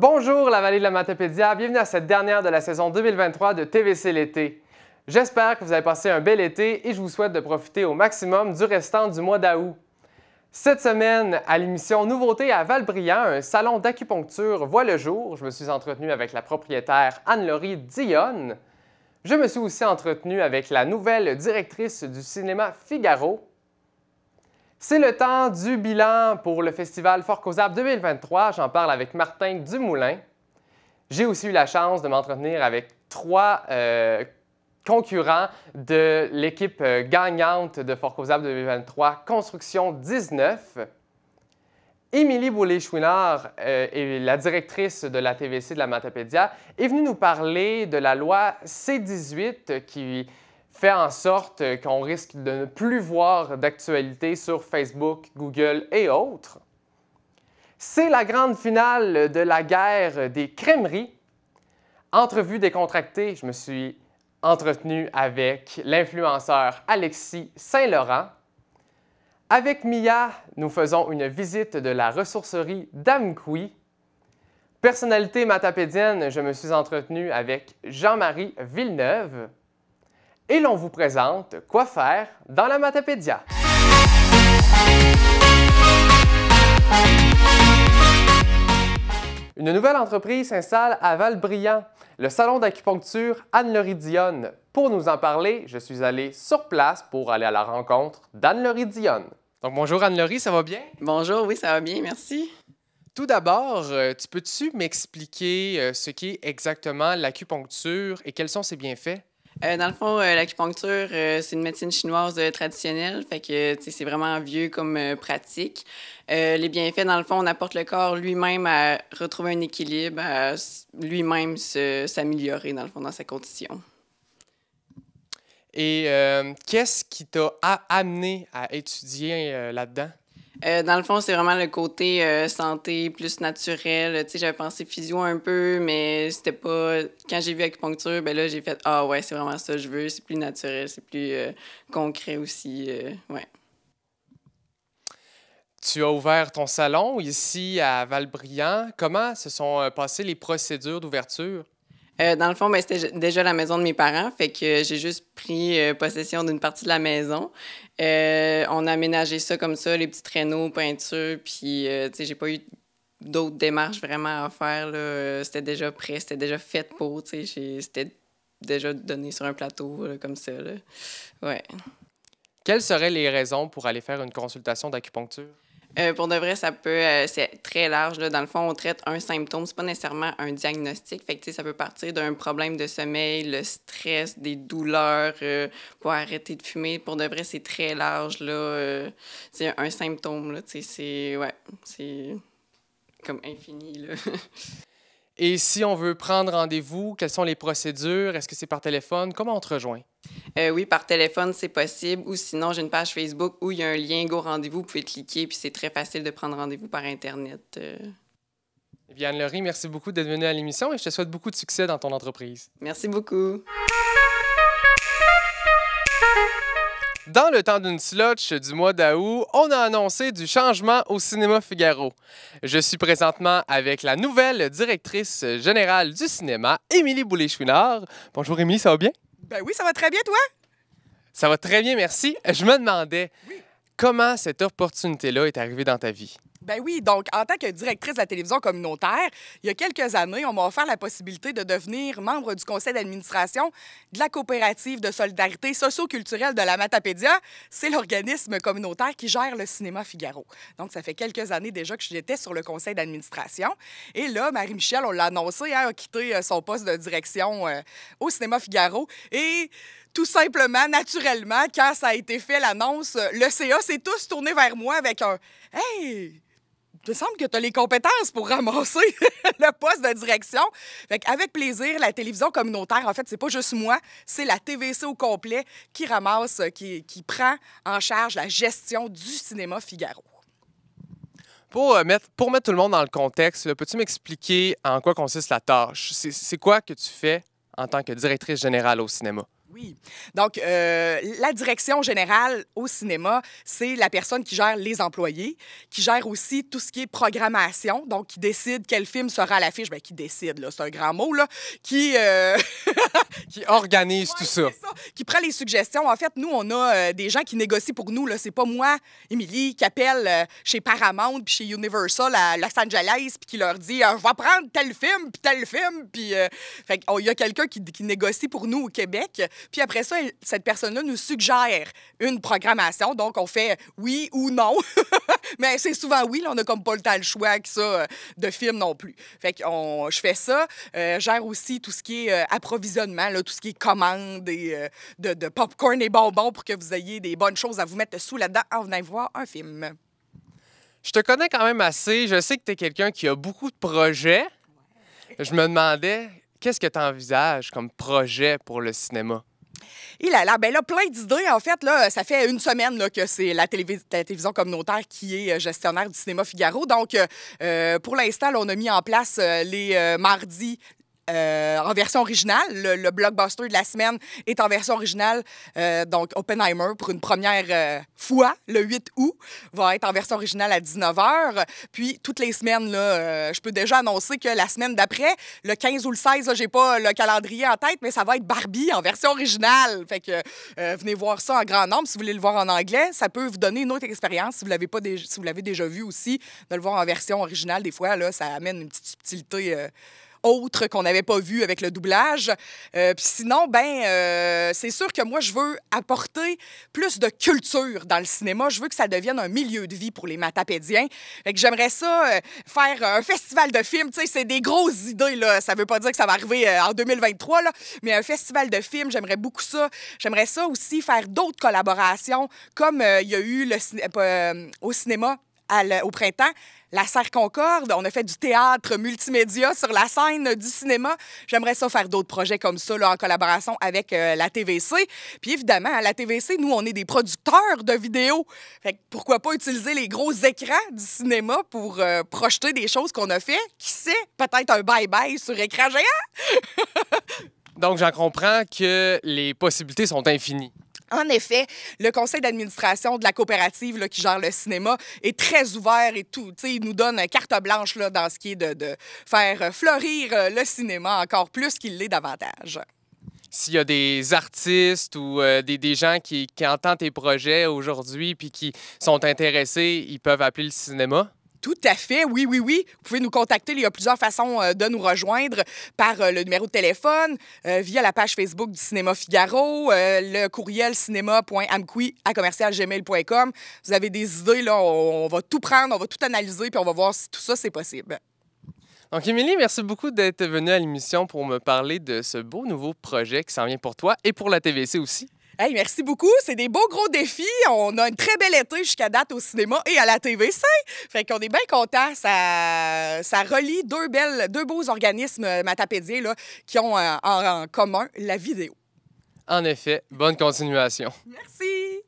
Bonjour la vallée de la Matapédia, bienvenue à cette dernière de la saison 2023 de TVC l'été. J'espère que vous avez passé un bel été et je vous souhaite de profiter au maximum du restant du mois d'août. Cette semaine, à l'émission Nouveauté à Val-Brillant, un salon d'acupuncture voit le jour. Je me suis entretenu avec la propriétaire Anne-Laurie Dionne. Je me suis aussi entretenu avec la nouvelle directrice du cinéma Figaro. C'est le temps du bilan pour le festival Fort Causable 2023. J'en parle avec Martin Dumoulin. J'ai aussi eu la chance de m'entretenir avec trois concurrents de l'équipe gagnante de Fort Causable 2023, Construction 19. Émilie Boulay-Chouinard, la directrice de la TVC de la Matapédia, est venue nous parler de la loi C-18 qui fait en sorte qu'on risque de ne plus voir d'actualité sur Facebook, Google et autres. C'est la grande finale de la guerre des crèmeries. Entrevue décontractée, je me suis entretenu avec l'influenceur Alexis Saint-Laurent. Avec Mia, nous faisons une visite de la ressourcerie d'Amqui. Personnalité matapédienne, je me suis entretenu avec Jean-Marie Villeneuve. Et l'on vous présente Quoi faire dans la Matapédia. Une nouvelle entreprise s'installe à Val-Brillant, le salon d'acupuncture Anne-Laurie Dionne. Pour nous en parler, je suis allé sur place pour aller à la rencontre d'Anne-Laurie Dionne. Donc bonjour Anne-Laurie, ça va bien? Bonjour, oui, ça va bien, merci. Tout d'abord, peux-tu m'expliquer ce qu'est exactement l'acupuncture et quels sont ses bienfaits? Dans le fond, l'acupuncture, c'est une médecine chinoise traditionnelle, fait que c'est vraiment vieux comme pratique. Les bienfaits, dans le fond, on apporte le corps lui-même à retrouver un équilibre, à lui-même s'améliorer, dans le fond, dans sa condition. Et qu'est-ce qui t'a amené à étudier là-dedans? Dans le fond, c'est vraiment le côté santé plus naturel. Tu sais, j'avais pensé physio un peu, mais c'était pas... Quand j'ai vu acupuncture, ben là, j'ai fait « Ah ouais, c'est vraiment ça que je veux. C'est plus naturel, c'est plus concret aussi. Ouais. » Tu as ouvert ton salon ici à Val-Brillant. Comment se sont passées les procédures d'ouverture? Dans le fond, ben, c'était déjà la maison de mes parents, fait que j'ai juste pris possession d'une partie de la maison. On a aménagé ça comme ça, les petits traîneaux, peinture, puis tu sais, j'ai pas eu d'autres démarches vraiment à faire, là. C'était déjà prêt, c'était déjà fait pour, tu sais, c'était déjà donné sur un plateau, là, comme ça, là. Ouais. Quelles seraient les raisons pour aller faire une consultation d'acupuncture? Pour de vrai, ça peut, c'est très large, là. Dans le fond, on traite un symptôme, c'est pas nécessairement un diagnostic. Fait que, tu sais, ça peut partir d'un problème de sommeil, le stress, des douleurs, pour arrêter de fumer. Pour de vrai, c'est très large, là. C'est un symptôme, là. Tu sais, c'est comme infini, là. Et si on veut prendre rendez-vous, quelles sont les procédures? Est-ce que c'est par téléphone? Comment on te rejoint? Oui, par téléphone, c'est possible. Ou sinon, j'ai une page Facebook où il y a un lien Go Rendez-vous. Vous pouvez cliquer, puis c'est très facile de prendre rendez-vous par Internet. Eh bien, Anne-Laurie, merci beaucoup d'être venue à l'émission et je te souhaite beaucoup de succès dans ton entreprise. Merci beaucoup. Dans le temps d'une slotch du mois d'août, on a annoncé du changement au cinéma Figaro. Je suis présentement avec la nouvelle directrice générale du cinéma, Émilie Boulay-Chouinard. Bonjour Émilie, ça va bien? Ben oui, ça va très bien, toi? Ça va très bien, merci. Je me demandais, comment cette opportunité-là est arrivée dans ta vie? Ben oui, donc en tant que directrice de la télévision communautaire, il y a quelques années, on m'a offert la possibilité de devenir membre du conseil d'administration de la coopérative de solidarité socio-culturelle de la Matapédia. C'est l'organisme communautaire qui gère le cinéma Figaro. Donc, ça fait quelques années déjà que j'étais sur le conseil d'administration. Et là, Marie-Michel, on l'a annoncé, hein, a quitté son poste de direction au cinéma Figaro. Et tout simplement, naturellement, quand ça a été fait, l'annonce, le CA s'est tous tourné vers moi avec un « Hey! » Il me semble que tu as les compétences pour ramasser le poste de direction. Fait qu'avec plaisir, la télévision communautaire, en fait, c'est pas juste moi, c'est la TVC au complet qui ramasse, qui prend en charge la gestion du cinéma Figaro. Pour mettre tout le monde dans le contexte, peux-tu m'expliquer en quoi consiste la tâche? C'est quoi que tu fais en tant que directrice générale au cinéma? Oui. Donc, la direction générale au cinéma, c'est la personne qui gère les employés, qui gère aussi tout ce qui est programmation, donc qui décide quel film sera à l'affiche. Bien, qui décide, là, c'est un grand mot, là, qui... Qui organise tout ça. C'est ça, qui prend les suggestions. En fait, nous, on a des gens qui négocient pour nous. C'est pas moi, Émilie, qui appelle chez Paramount puis chez Universal à Los Angeles puis qui leur dit je vais prendre tel film puis tel film. Puis il y a quelqu'un qui négocie pour nous au Québec. Puis après ça, cette personne-là nous suggère une programmation. Donc, on fait oui ou non. Mais c'est souvent oui. Là, on n'a comme pas le temps le choix avec ça de film non plus. Fait que je fais ça. Gère aussi tout ce qui est approvisionnement, là, tout ce qui est commande et de popcorn et bonbons pour que vous ayez des bonnes choses à vous mettre sous là-dedans en venant voir un film. Je te connais quand même assez. Je sais que tu es quelqu'un qui a beaucoup de projets. Je me demandais, qu'est-ce que tu envisages comme projet pour le cinéma? Il a là, ben là, plein d'idées. En fait, là, ça fait une semaine là, que c'est la télévision communautaire qui est gestionnaire du Cinéma Figaro. Donc, pour l'instant, là, on a mis en place les mardis en version originale. Le blockbuster de la semaine est en version originale. Donc, Oppenheimer, pour une première fois, le 8 août, va être en version originale à 19h. Puis, toutes les semaines, là, je peux déjà annoncer que la semaine d'après, le 15 ou le 16, j'ai pas le calendrier en tête, mais ça va être Barbie en version originale. Fait que venez voir ça en grand nombre. Si vous voulez le voir en anglais, ça peut vous donner une autre expérience. Si vous l'avez déjà vu aussi, de le voir en version originale, des fois, là, ça amène une petite subtilité autre qu'on n'avait pas vu avec le doublage. Puis sinon, c'est sûr que moi, je veux apporter plus de culture dans le cinéma. Je veux que ça devienne un milieu de vie pour les matapédiens. Fait que j'aimerais ça faire un festival de films. Tu sais, c'est des grosses idées, là. Ça veut pas dire que ça va arriver en 2023, là, mais un festival de films, j'aimerais beaucoup ça. J'aimerais ça aussi faire d'autres collaborations, comme il y a eu au cinéma au printemps, la Serre Concorde. On a fait du théâtre multimédia sur la scène du cinéma. J'aimerais ça faire d'autres projets comme ça là, en collaboration avec la TVC. Puis évidemment, à la TVC, nous, on est des producteurs de vidéos. Fait que pourquoi pas utiliser les gros écrans du cinéma pour projeter des choses qu'on a fait? Qui sait? Peut-être un bye-bye sur écran géant? Donc, j'en comprends que les possibilités sont infinies. En effet, le conseil d'administration de la coopérative là, qui gère le cinéma est très ouvert et tout. T'sais, il nous donne carte blanche là, dans ce qui est de faire fleurir le cinéma encore plus qu'il l'est davantage. S'il y a des artistes ou des gens qui entendent tes projets aujourd'hui puis qui sont intéressés, ils peuvent appeler le cinéma? Tout à fait, oui. Vous pouvez nous contacter. Il y a plusieurs façons de nous rejoindre par le numéro de téléphone, via la page Facebook du Cinéma Figaro, le courriel cinéma.amqui@gmail.com. Vous avez des idées, là, on va tout prendre, on va tout analyser, puis on va voir si tout ça, c'est possible. Donc, Émilie, merci beaucoup d'être venue à l'émission pour me parler de ce beau nouveau projet qui s'en vient pour toi et pour la TVC aussi. Hey, merci beaucoup. C'est des beaux gros défis. On a une très belle été jusqu'à date au cinéma et à la TVC. Fait qu'on est bien contents. Ça relie deux beaux organismes matapédiens là, qui ont en commun la vidéo. En effet, bonne continuation. Merci.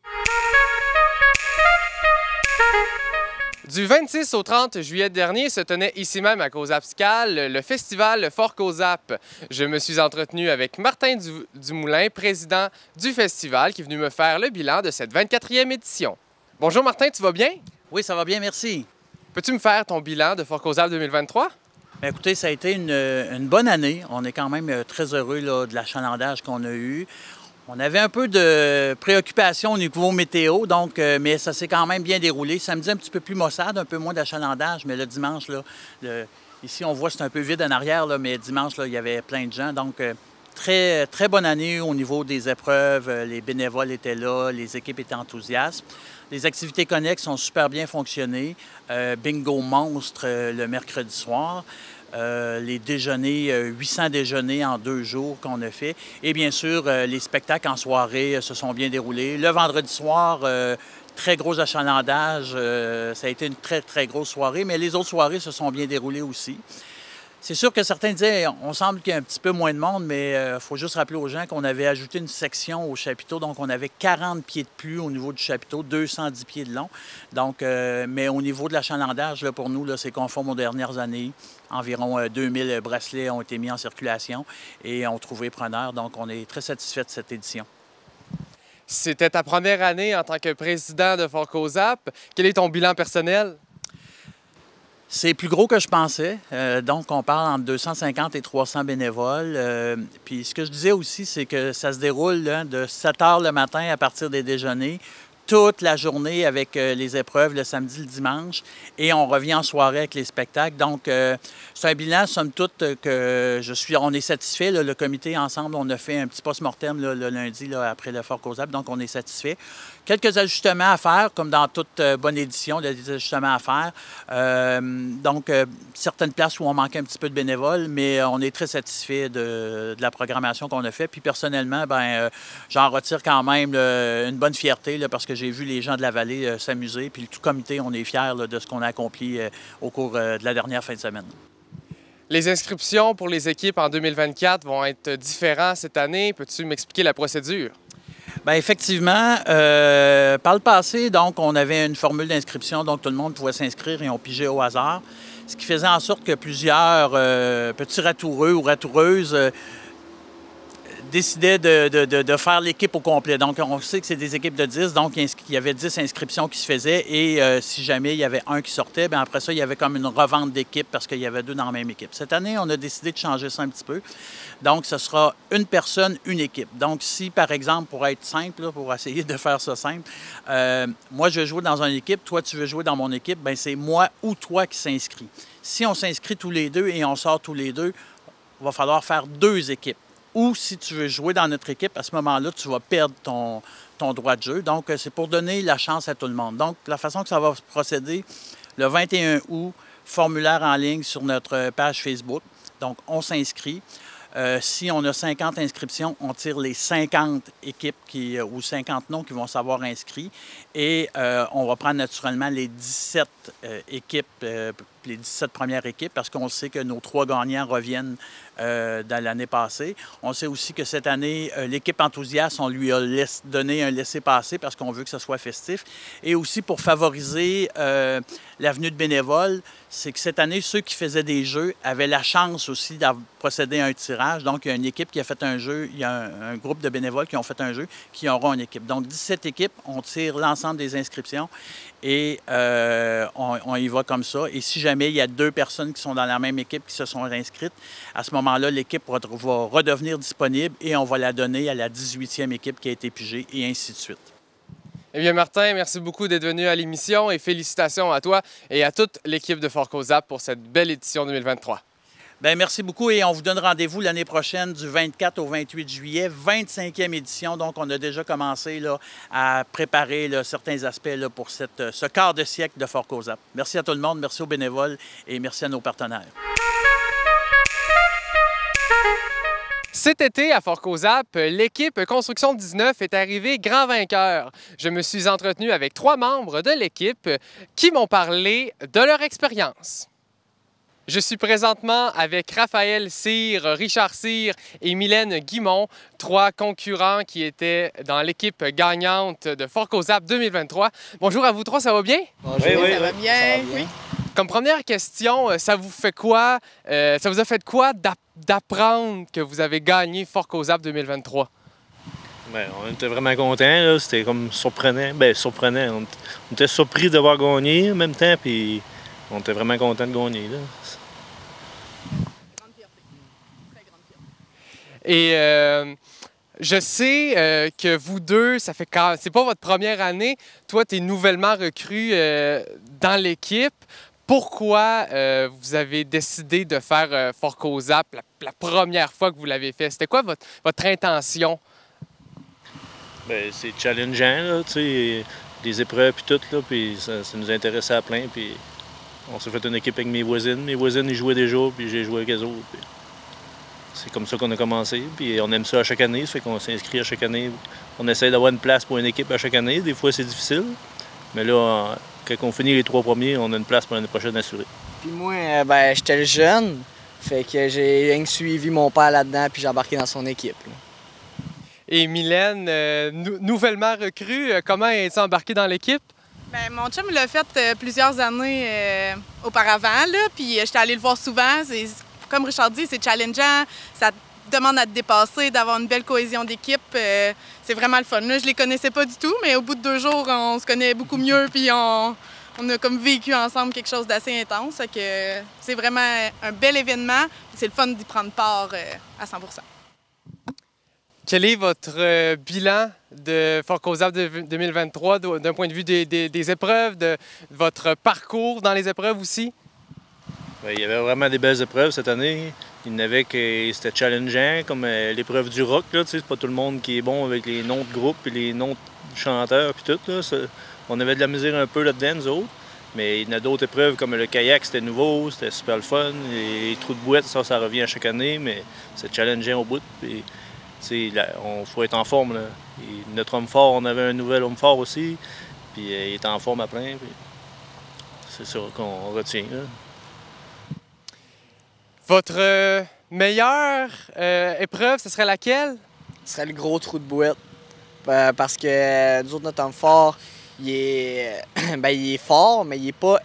Du 26 au 30 juillet dernier se tenait ici même à Causapscal le festival Fort Causap. Je me suis entretenu avec Martin Dumoulin, président du festival, qui est venu me faire le bilan de cette 24e édition. Bonjour Martin, tu vas bien? Oui, ça va bien, merci. Peux-tu me faire ton bilan de Fort Causap 2023? Bien, écoutez, ça a été une bonne année. On est quand même très heureux là, de l'achalandage qu'on a eu. On avait un peu de préoccupation au niveau météo, donc, mais ça s'est quand même bien déroulé. Samedi, un petit peu plus maussade, un peu moins d'achalandage, mais le dimanche, là, ici, on voit que c'est un peu vide en arrière, là, mais dimanche, là, il y avait plein de gens. Donc, très, très bonne année au niveau des épreuves. Les bénévoles étaient là, les équipes étaient enthousiastes. Les activités connexes ont super bien fonctionné. Bingo monstre le mercredi soir. Les déjeuners, 800 déjeuners en 2 jours qu'on a fait. Et bien sûr, les spectacles en soirée se sont bien déroulés. Le vendredi soir, très gros achalandage. Ça a été une très, très grosse soirée, mais les autres soirées se sont bien déroulées aussi. C'est sûr que certains disaient, on semble qu'il y a un petit peu moins de monde, mais il faut juste rappeler aux gens qu'on avait ajouté une section au chapiteau. Donc, on avait 40 pieds de plus au niveau du chapiteau, 210 pieds de long. Donc, mais au niveau de l'achalandage, là, pour nous, là, c'est conforme aux dernières années. Environ 2000 bracelets ont été mis en circulation et ont trouvé preneur. Donc, on est très satisfait de cette édition. C'était ta première année en tant que président de Fort COSAP. Quel est ton bilan personnel? C'est plus gros que je pensais. Donc, on parle entre 250 et 300 bénévoles. Puis, ce que je disais aussi, c'est que ça se déroule là, de 7 h le matin à partir des déjeuners, toute la journée avec les épreuves le samedi, le dimanche, et on revient en soirée avec les spectacles. Donc, c'est un bilan, somme toute, que on est satisfait. Là, le comité, ensemble, on a fait un petit post-mortem le lundi là, après le Fort COSAP, donc on est satisfait. Quelques ajustements à faire, comme dans toute bonne édition, il y a des ajustements à faire. Donc, certaines places où on manquait un petit peu de bénévoles, mais on est très satisfait de la programmation qu'on a faite. Puis personnellement, j'en retire quand même une bonne fierté là, parce que j'ai vu les gens de la vallée s'amuser. Puis tout comité, on est fiers là, de ce qu'on a accompli au cours de la dernière fin de semaine. Les inscriptions pour les équipes en 2024 vont être différentes cette année. Peux-tu m'expliquer la procédure? Bien, effectivement, par le passé, donc, on avait une formule d'inscription, donc tout le monde pouvait s'inscrire et on pigeait au hasard, ce qui faisait en sorte que plusieurs petits ratoureux ou ratoureuses décidaient de faire l'équipe au complet. Donc, on sait que c'est des équipes de 10, donc il y avait 10 inscriptions qui se faisaient et si jamais il y avait un qui sortait, bien après ça, il y avait comme une revente d'équipe parce qu'il y avait 2 dans la même équipe. Cette année, on a décidé de changer ça un petit peu. Donc, ce sera une personne, une équipe. Donc, si, par exemple, pour être simple, là, pour essayer de faire ça simple, moi, je veux jouer dans une équipe, toi, tu veux jouer dans mon équipe, bien, c'est moi ou toi qui s'inscrit. Si on s'inscrit tous les deux et on sort tous les deux, il va falloir faire 2 équipes. Ou si tu veux jouer dans notre équipe, à ce moment-là, tu vas perdre ton droit de jeu. Donc, c'est pour donner la chance à tout le monde. Donc, la façon que ça va procéder, le 21 août, formulaire en ligne sur notre page Facebook. Donc, on s'inscrit. Si on a 50 inscriptions, on tire les 50 équipes ou 50 noms qui vont s'avoir inscrits. Et on va prendre naturellement les 17 équipes, les 17 premières équipes, parce qu'on sait que nos 3 gagnants reviennent dans l'année passée. On sait aussi que cette année, l'équipe enthousiaste, on lui a donné un laissez-passer parce qu'on veut que ce soit festif. Et aussi pour favoriser la venue de bénévoles, c'est que cette année, ceux qui faisaient des jeux avaient la chance aussi de procéder à un tirage. Donc, il y a une équipe qui a fait un jeu, il y a un groupe de bénévoles qui ont fait un jeu, qui auront une équipe. Donc, 17 équipes, on tire l'ensemble des inscriptions et on y va comme ça. Et si jamais il y a 2 personnes qui sont dans la même équipe qui se sont inscrites, à ce moment-là, l'équipe va redevenir disponible et on va la donner à la 18e équipe qui a été pigée et ainsi de suite. Eh bien, Martin, merci beaucoup d'être venu à l'émission et félicitations à toi et à toute l'équipe de Fort COSAP pour cette belle édition 2023. Bien, merci beaucoup et on vous donne rendez-vous l'année prochaine du 24 au 28 juillet, 25e édition. Donc, on a déjà commencé là, à préparer là, certains aspects là, pour ce quart de siècle de Fort COSAP. Merci à tout le monde, merci aux bénévoles et merci à nos partenaires. Cet été, à Fort COSAP, l'équipe Construction 19 est arrivée grand vainqueur. Je me suis entretenu avec 3 membres de l'équipe qui m'ont parlé de leur expérience. Je suis présentement avec Raphaël Cyr, Richard Cyr et Mylène Guimont, 3 concurrents qui étaient dans l'équipe gagnante de Fort COSAP 2023. Bonjour à vous 3, ça va bien? Bonjour, oui, ça va bien. Oui. Comme première question, ça vous fait quoi? Ça vous a fait quoi d'apprendre que vous avez gagné Fort COSAP 2023? Bien, on était vraiment contents. C'était comme surprenant. Bien, surprenant. On était surpris d'avoir gagné en même temps, puis on était vraiment contents de gagner. Là. Grande fierté. Très grande fierté. Et je sais que vous deux, ça fait c'est pas votre première année. Toi, tu es nouvellement recrue dans l'équipe. Pourquoi vous avez décidé de faire Fort COSAP la première fois que vous l'avez fait? C'était quoi votre intention? Bien, c'est challengeant, là, tu sais, des épreuves puis tout, là, puis ça nous intéressait à plein, puis on s'est fait une équipe avec mes voisines. Mes voisines, ils jouaient déjà, puis j'ai joué avec eux autres. Puis c'est comme ça qu'on a commencé, puis on aime ça à chaque année, ça fait qu'on s'inscrit à chaque année. On essaie d'avoir une place pour une équipe à chaque année. Des fois, c'est difficile, mais là, quand on finit les 3 premiers, on a une place pour l'année prochaine assurée. Puis moi, j'étais le jeune, Fait que j'ai suivi mon père là-dedans, puis j'ai embarqué dans son équipe. Là. Et Mylène, nouvellement recrue, comment es-tu embarquée dans l'équipe? Bien, mon chum l'a fait plusieurs années auparavant, là, puis j'étais allée le voir souvent. Comme Richard dit, c'est challengeant, ça demande à te dépasser, d'avoir une belle cohésion d'équipe. C'est vraiment le fun. Là, je les connaissais pas du tout, mais au bout de 2 jours, on se connaît beaucoup mieux, puis on a comme vécu ensemble quelque chose d'assez intense. Fait que c'est vraiment un bel événement. C'est le fun d'y prendre part à 100 %. Quel est votre bilan de Fort Causable 2023 d'un point de vue des épreuves, de votre parcours dans les épreuves aussi? Bien, il y avait vraiment des belles épreuves cette année. Il y en avait que c'était challengeant, comme l'épreuve du rock. C'est pas tout le monde qui est bon avec les noms de groupe et les noms de chanteurs puis tout. Là. On avait de la misère un peu là-dedans, nous autres. Mais il y en a d'autres épreuves comme le kayak, c'était nouveau, c'était super le fun. Les trous de bouette, ça revient à chaque année, mais c'est challengeant au bout. Puis, on faut être en forme. Là. Et notre homme fort, on avait un nouvel homme fort aussi. Puis il est en forme à plein. C'est ça qu'on retient. Là. Votre meilleure épreuve, ce serait laquelle? Ce serait le gros trou de bouette. Parce que nous autres, notre homme fort, il est fort, mais il n'est pas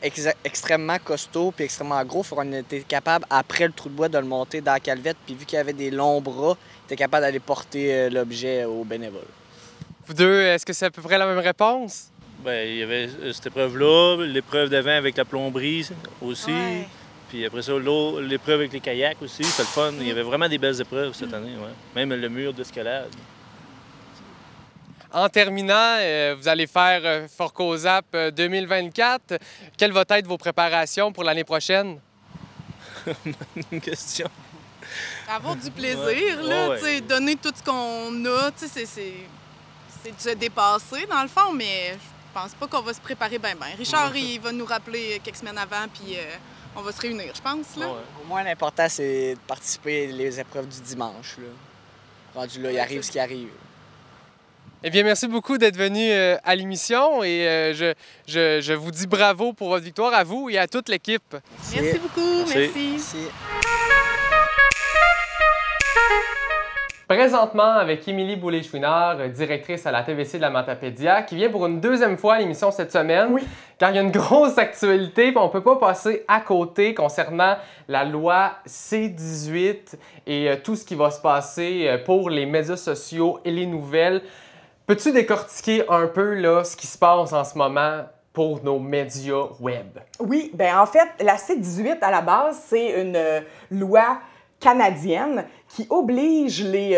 extrêmement costaud puis extrêmement gros. On était capable, après le trou de bouette, de le monter dans la calvette. Puis vu qu'il avait des longs bras, il était capable d'aller porter l'objet aux bénévoles. Vous deux, est-ce que c'est à peu près la même réponse? Bien, il y avait cette épreuve-là, l'épreuve d'avant avec la plomberie aussi. Ouais. Puis après ça, l'épreuve avec les kayaks aussi, c'était le fun. Il y avait vraiment des belles épreuves cette année, ouais. Même le mur d'escalade. En terminant, vous allez faire Fort Causable 2024. Quelles vont être vos préparations pour l'année prochaine? Une question. Avoir du plaisir, là, ouais. Donner tout ce qu'on a, c'est de se dépasser dans le fond, mais je pense pas qu'on va se préparer bien. Richard, il va nous rappeler quelques semaines avant, puis on va se réunir, je pense. Là. Ouais. Au moins, l'important, c'est de participer aux épreuves du dimanche. Là. Rendu là, il arrive ce qui arrive. Eh bien, merci beaucoup d'être venu à l'émission et je vous dis bravo pour votre victoire à vous et à toute l'équipe. Merci beaucoup. Merci. Présentement avec Émilie Boulay-Chouinard, directrice à la TVC de la Matapédia, qui vient pour une 2e fois à l'émission cette semaine. Oui. Car il y a une grosse actualité, puis on ne peut pas passer à côté concernant la loi C-18 et tout ce qui va se passer pour les médias sociaux et les nouvelles. Peux-tu décortiquer un peu là, ce qui se passe en ce moment pour nos médias web? Oui, bien en fait, la C-18 à la base, c'est une loi canadienne qui oblige les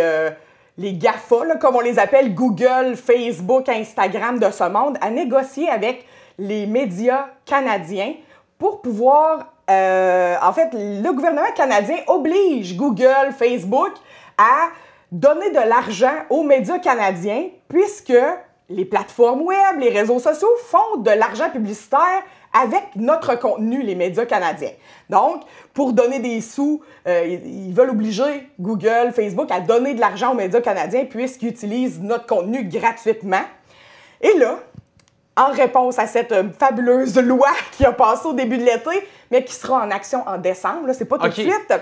GAFA, là, comme on les appelle, Google, Facebook, Instagram de ce monde, à négocier avec les médias canadiens pour pouvoir... en fait, le gouvernement canadien oblige Google, Facebook à donner de l'argent aux médias canadiens puisque les plateformes web, les réseaux sociaux font de l'argent publicitaire avec notre contenu, les médias canadiens. Donc, pour donner des sous, ils veulent obliger Google, Facebook à donner de l'argent aux médias canadiens puisqu'ils utilisent notre contenu gratuitement. Et là, en réponse à cette fabuleuse loi qui a passé au début de l'été, mais qui sera en action en décembre, là, c'est pas tout de suite,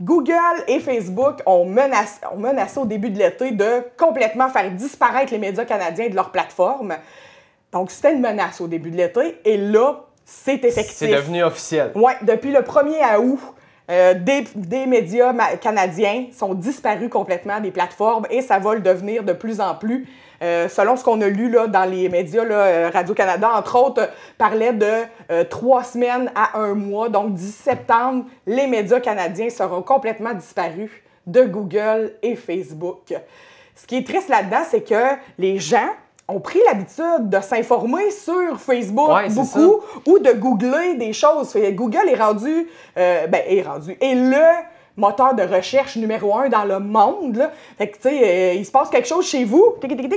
Google et Facebook ont menacé au début de l'été de complètement faire disparaître les médias canadiens de leur plateforme. Donc, c'était une menace au début de l'été. Et là, c'est effectif. C'est devenu officiel. Oui, depuis le 1er août, des médias canadiens sont disparus complètement des plateformes et ça va le devenir de plus en plus. Selon ce qu'on a lu là, dans les médias, là, Radio-Canada, entre autres, parlait de 3 semaines à 1 mois. Donc, d'ici septembre, les médias canadiens seront complètement disparus de Google et Facebook. Ce qui est triste là-dedans, c'est que les gens ont pris l'habitude de s'informer sur Facebook beaucoup ou de googler des choses. Google est rendu le moteur de recherche numéro 1 dans le monde. Là. Fait que, tu sais, il se passe quelque chose chez vous,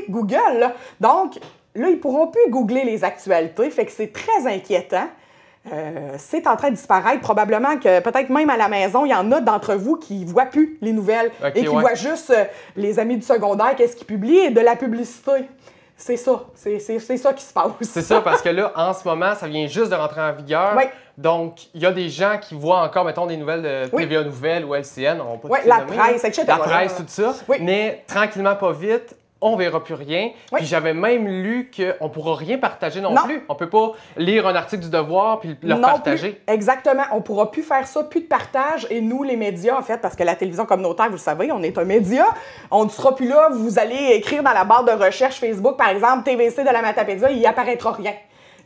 Google. Là. Donc, là, ils pourront plus googler les actualités. Fait que c'est très inquiétant. C'est en train de disparaître. Probablement que peut-être même à la maison, il y en a d'entre vous qui ne voient plus les nouvelles et qui voient juste les amis du secondaire, qu'est-ce qu'ils publient et de la publicité. C'est ça. C'est ça qui se passe. C'est ça, parce que là, en ce moment, ça vient juste de rentrer en vigueur. Donc, il y a des gens qui voient encore, mettons, des nouvelles de TVA Nouvelles ou LCN. Oui, la presse, etc. La presse, tout ça. Oui. Mais tranquillement, pas vite, on verra plus rien. Oui. Puis j'avais même lu qu'on ne pourra rien partager non plus. On ne peut pas lire un article du Devoir puis le partager. Plus. Exactement. On ne pourra plus faire ça, plus de partage. Et nous, les médias, en fait, parce que la télévision communautaire, vous le savez, on est un média, on ne sera plus là. Vous allez écrire dans la barre de recherche Facebook, par exemple, TVC de la Matapédia, il n'y apparaîtra rien.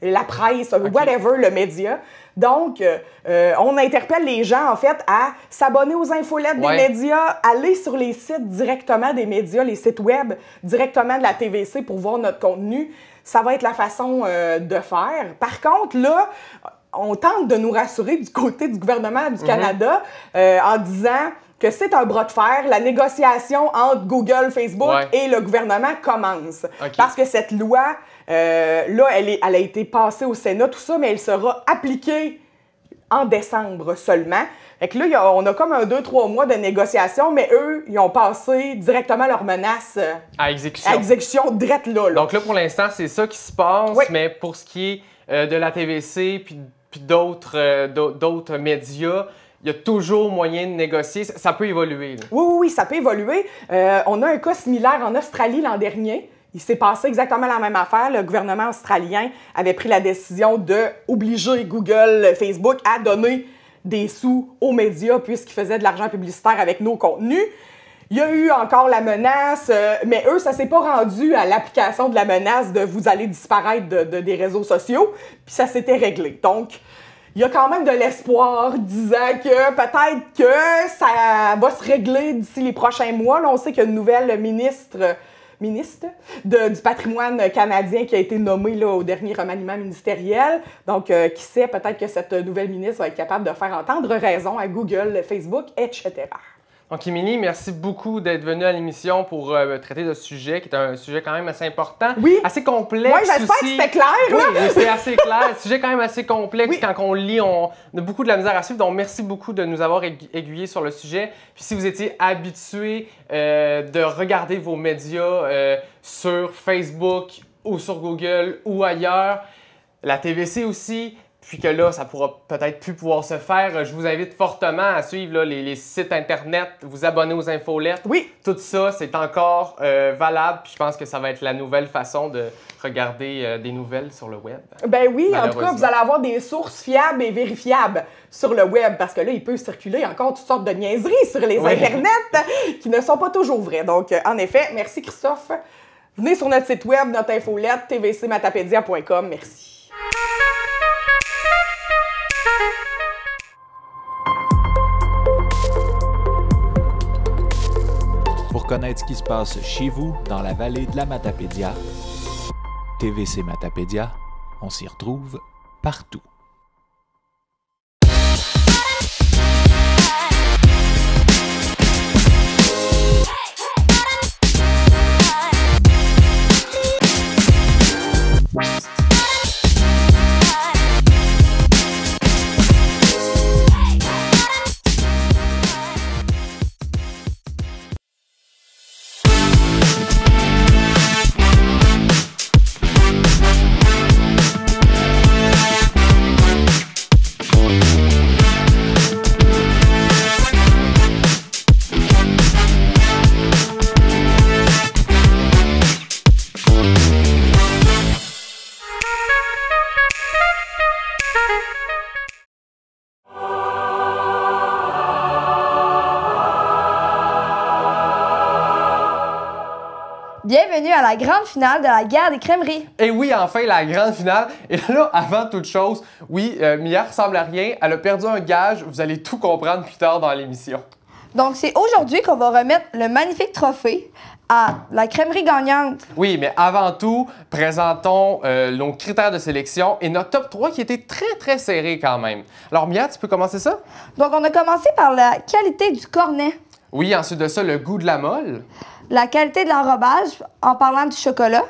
La presse, whatever, le média. Donc, on interpelle les gens, en fait, à s'abonner aux infolettes des médias, aller sur les sites directement des médias, les sites web directement de la TVC pour voir notre contenu. Ça va être la façon de faire. Par contre, là, on tente de nous rassurer du côté du gouvernement du Canada en disant que c'est un bras de fer. La négociation entre Google, Facebook et le gouvernement commence. Parce que cette loi, là, elle a été passée au Sénat, tout ça, mais elle sera appliquée en décembre seulement. Fait que là, on a comme 2-3 mois de négociation, mais eux, ils ont passé directement leurs menaces à exécution. À exécution, direct là. Donc là, pour l'instant, c'est ça qui se passe, mais pour ce qui est de la TVC puis d'autres médias, il y a toujours moyen de négocier. Ça peut évoluer. Là. Oui, ça peut évoluer. On a un cas similaire en Australie l'an dernier. Il s'est passé exactement la même affaire. Le gouvernement australien avait pris la décision d'obliger Google, Facebook à donner des sous aux médias puisqu'ils faisaient de l'argent publicitaire avec nos contenus. Il y a eu encore la menace, mais eux, ça s'est pas rendu à l'application de la menace de vous allez disparaître des réseaux sociaux, puis ça s'était réglé. Donc, il y a quand même de l'espoir disant que peut-être que ça va se régler d'ici les prochains mois. Là, on sait qu'il y a une nouvelle ministre du patrimoine canadien qui a été nommée là, au dernier remaniement ministériel. Donc, qui sait, peut-être que cette nouvelle ministre va être capable de faire entendre raison à Google, Facebook, etc. Donc, Émilie, merci beaucoup d'être venue à l'émission pour traiter de ce sujet, qui est un sujet quand même assez important. Oui. Assez complexe aussi. Oui, j'espère que c'était clair, là. Oui, c'est assez clair. Sujet quand même assez complexe. Quand on lit, on a beaucoup de la misère à suivre. Donc, merci beaucoup de nous avoir aiguillés sur le sujet. Puis, si vous étiez habitué de regarder vos médias sur Facebook ou sur Google ou ailleurs, la TVC aussi, puis que là, ça pourra peut-être plus pouvoir se faire. Je vous invite fortement à suivre là, les sites Internet, vous abonner aux infolettes. Oui. Tout ça, c'est encore valable. Puis je pense que ça va être la nouvelle façon de regarder des nouvelles sur le web. Ben oui, en tout cas, vous allez avoir des sources fiables et vérifiables sur le web parce que là, il peut circuler encore toutes sortes de niaiseries sur les Internets qui ne sont pas toujours vraies. Donc, en effet, merci Christophe. Venez sur notre site web, notre infolette, tvcmatapédia.com. Merci. Pour connaître ce qui se passe chez vous, dans la vallée de la Matapédia, TVC Matapédia, on s'y retrouve partout. Bienvenue à la grande finale de la guerre des crèmeries. Et oui, enfin, la grande finale. Et là, avant toute chose, oui, Mia ressemble à rien. Elle a perdu un gage. Vous allez tout comprendre plus tard dans l'émission. Donc, c'est aujourd'hui qu'on va remettre le magnifique trophée à la crèmerie gagnante. Oui, mais avant tout, présentons nos critères de sélection et notre top 3 qui était très, très serré quand même. Alors, Mia, tu peux commencer ça? Donc, on a commencé par la qualité du cornet. Oui, ensuite de ça, le goût de la molle. La qualité de l'enrobage, en parlant du chocolat.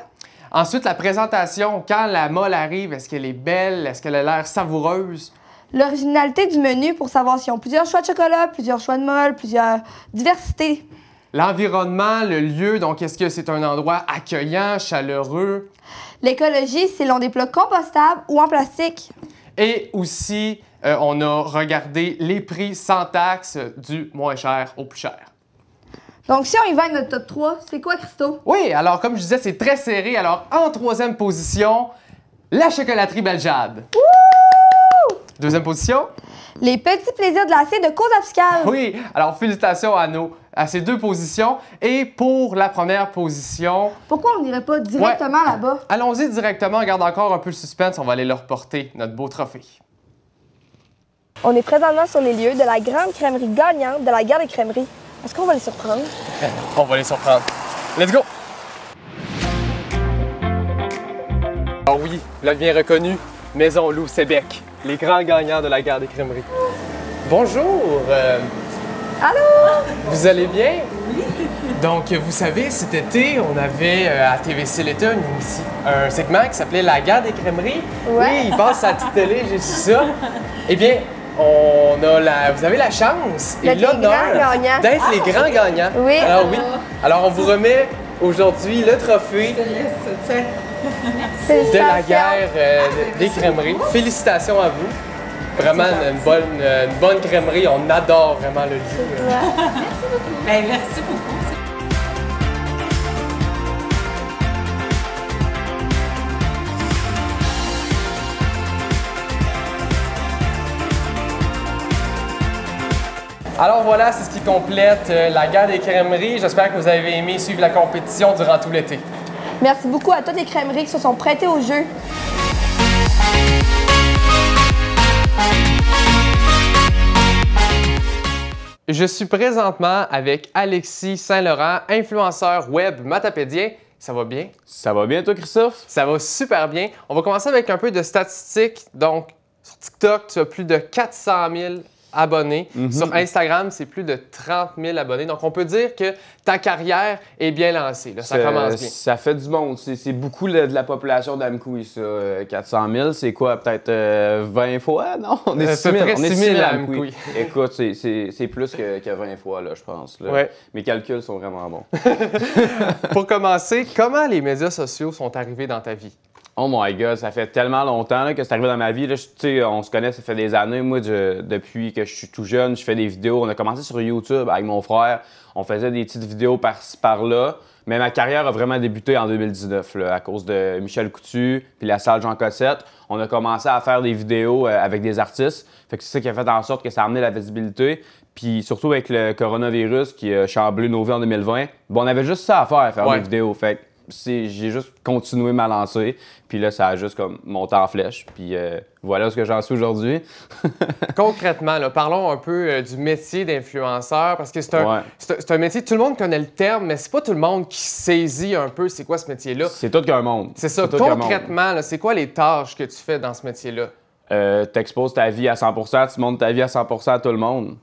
Ensuite, la présentation. Quand la molle arrive, est-ce qu'elle est belle? Est-ce qu'elle a l'air savoureuse? L'originalité du menu pour savoir s'ils ont plusieurs choix de chocolat, plusieurs choix de molle, plusieurs diversités. L'environnement, le lieu, donc est-ce que c'est un endroit accueillant, chaleureux? L'écologie, c'est l'on des plats compostables ou en plastique. Et aussi On a regardé les prix sans taxe du moins cher au plus cher. Donc, si on y va avec notre top 3, c'est quoi, Christo? Oui, alors comme je disais, c'est très serré. Alors, en troisième position, la chocolaterie Beljade. Wouh! Deuxième position? Les petits plaisirs glacés de Cause Abscale. Oui, alors félicitations à ces deux positions. Et pour la première position... Pourquoi on n'irait pas directement là-bas? Allons-y directement, on garde encore un peu le suspense, on va aller leur porter notre beau trophée. On est présentement sur les lieux de la grande crèmerie gagnante de la guerre des crèmeries. Est-ce qu'on va les surprendre? On va les surprendre. Let's go! Alors oui, le bien reconnu, Maison Loup Sébec, les grands gagnants de la guerre des crèmeries. Bonjour! Allô? Vous allez bien? Oui. Donc, vous savez, cet été, on avait à TVC l'été un segment qui s'appelait La guerre des crèmeries. Ouais. Oui, il passe à la petite télé, j'ai su ça. Eh bien, vous avez la chance et l'honneur d'être les grands gagnants. Oui. Alors oui. Alors, on vous remet aujourd'hui le trophée de la guerre des crèmeries. Félicitations à vous. Vraiment une bonne crèmerie. On adore vraiment le lieu. Merci beaucoup. Ben, merci beaucoup. Alors voilà, c'est ce qui complète la guerre des crèmeries. J'espère que vous avez aimé suivre la compétition durant tout l'été. Merci beaucoup à toutes les crèmeries qui se sont prêtées au jeu. Je suis présentement avec Alexis Saint-Laurent, influenceur web matapédien. Ça va bien? Ça va bien, toi, Christophe? Ça va super bien. On va commencer avec un peu de statistiques. Donc, sur TikTok, tu as plus de 400 000 abonnés. Sur Instagram, c'est plus de 30 000 abonnés. Donc, on peut dire que ta carrière est bien lancée. Là. Ça commence bien. Ça fait du monde. C'est beaucoup de la population d'Amkoui, ça. 400 000, c'est quoi? Peut-être 20 fois? Non, on est 6 000. On est 6 000 à Amkoui. Écoute, c'est plus que 20 fois, là, je pense. Là. Ouais. Mes calculs sont vraiment bons. Pour commencer, comment les médias sociaux sont arrivés dans ta vie? Oh my God, ça fait tellement longtemps là, que c'est arrivé dans ma vie. Là, on se connaît, ça fait des années. Moi, depuis que je suis tout jeune, je fais des vidéos. On a commencé sur YouTube avec mon frère. On faisait des petites vidéos par-ci, par-là. Mais ma carrière a vraiment débuté en 2019 là, à cause de Michel Coutu puis la salle Jean Cossette. On a commencé à faire des vidéos avec des artistes. Fait que c'est ça qui a fait en sorte que ça a amené la visibilité. Puis surtout avec le coronavirus qui a chamboulé nos vies en 2020, bon, on avait juste ça à faire des vidéos. Fait que j'ai juste continué ma lancée, puis là, ça a juste comme monté en flèche, puis voilà ce que j'en suis aujourd'hui. Concrètement, là, parlons un peu du métier d'influenceur, parce que c'est un métier, tout le monde connaît le terme, mais c'est pas tout le monde qui saisit un peu c'est quoi ce métier-là. C'est tout qu'un monde. C'est ça. Concrètement, c'est quoi les tâches que tu fais dans ce métier-là? T'exposes ta vie à 100%, tu montres ta vie à 100% à tout le monde.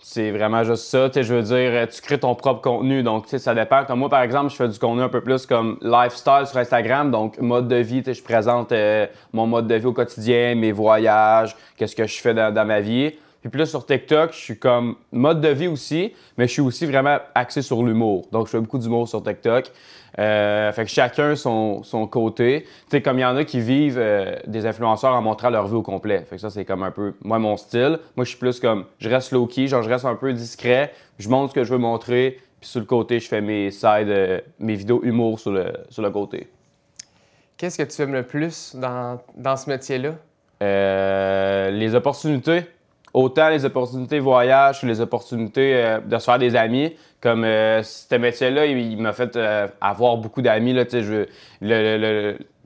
C'est vraiment juste ça. Je veux dire, tu crées ton propre contenu. Donc, ça dépend. Comme moi, par exemple, je fais du contenu un peu plus comme lifestyle sur Instagram. Donc, mode de vie. Je présente mon mode de vie au quotidien, mes voyages, qu'est-ce que je fais dans ma vie. Puis plus sur TikTok, je suis comme mode de vie aussi, mais je suis aussi vraiment axé sur l'humour. Donc, je fais beaucoup d'humour sur TikTok. Fait que chacun son côté. Tu sais, comme il y en a qui vivent des influenceurs en montrant leur vie au complet. Fait que ça, c'est comme un peu, moi, mon style. Moi, je suis plus comme, je reste low-key, genre, je reste un peu discret. Je montre ce que je veux montrer. Puis sur le côté, je fais mes mes vidéos humour sur le côté. Qu'est-ce que tu aimes le plus dans ce métier-là? Les opportunités. Autant les opportunités voyage que les opportunités de se faire des amis. Comme ce métier-là, il m'a fait avoir beaucoup d'amis. Là,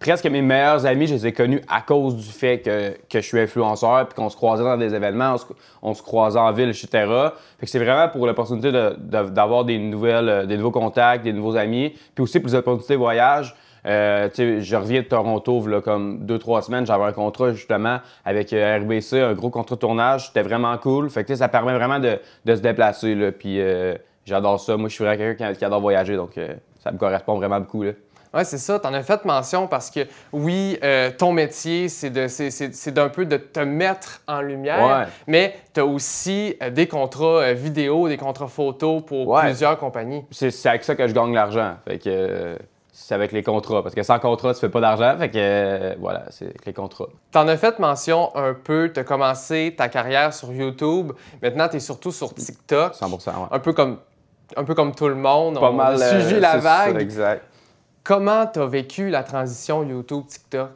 presque mes meilleurs amis, je les ai connus à cause du fait que je suis influenceur puis qu'on se croisait dans des événements, on se croisait en ville, etc. Fait que c'est vraiment pour l'opportunité d'avoir des nouveaux contacts, des nouveaux amis. Puis aussi pour les opportunités voyage. Je reviens de Toronto, là, comme 2-3 semaines, j'avais un contrat justement avec RBC, un gros contrat de tournage, c'était vraiment cool. Fait que ça permet vraiment de se déplacer, là, puis j'adore ça. Moi, je suis vraiment quelqu'un qui adore voyager, donc ça me correspond vraiment beaucoup. Oui, c'est ça. Tu en as fait mention parce que, oui, ton métier, c'est d'un peu de te mettre en lumière, mais tu as aussi des contrats vidéo, des contrats photos pour plusieurs compagnies. C'est avec ça que je gagne l'argent. Fait que c'est avec les contrats. Parce que sans contrat, tu fais pas d'argent. Fait que voilà, c'est avec les contrats. Tu en as fait mention un peu. Tu as commencé ta carrière sur YouTube. Maintenant, tu es surtout sur TikTok. 100%, ouais. Un peu comme tout le monde. Pas mal, a suivi la vague. Ça, exact. Comment tu as vécu la transition YouTube-TikTok?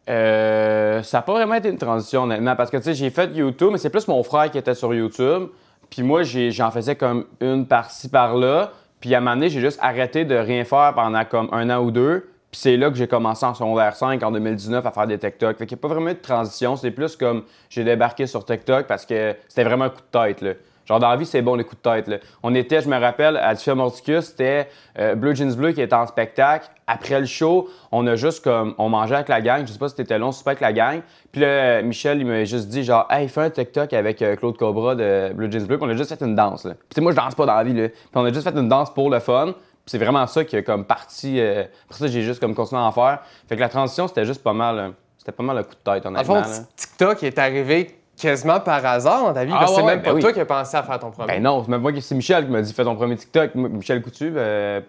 Ça n'a pas vraiment été une transition, honnêtement. Parce que, tu sais, j'ai fait YouTube, mais c'est plus mon frère qui était sur YouTube. Puis moi, j'en faisais comme une par-ci, par-là. Puis à un moment donné, j'ai juste arrêté de rien faire pendant comme 1 an ou 2. Puis c'est là que j'ai commencé en secondaire 5, en 2019, à faire des TikTok. Fait qu'il n'y a pas vraiment eu de transition. C'est plus comme j'ai débarqué sur TikTok parce que c'était vraiment un coup de tête, là. Genre, dans la vie, c'est bon, les coups de tête, là. On était, je me rappelle, à Diffia Mordicus, c'était Bleu Jeans Bleu qui était en spectacle. Après le show, on a juste comme, on mangeait avec la gang. Je sais pas si c'était long, super avec la gang. Puis là, Michel, il m'a juste dit, genre, hey, fais un TikTok avec Claude Cobra de Bleu Jeans Bleu. Puis on a juste fait une danse, là. Puis moi, je danse pas dans la vie, là. Puis on a juste fait une danse pour le fun. Puis c'est vraiment ça qui a comme parti. Après ça, j'ai juste comme continué à en faire. Fait que la transition, c'était juste pas mal. C'était pas mal le coup de tête, honnêtement. En fond, TikTok est arrivé quasiment par hasard dans ta vie, parce que c'est même pas toi qui as pensé à faire ton premier. Ben non, c'est même moi, c'est Michel qui m'a dit fais ton premier TikTok. Michel Coutu,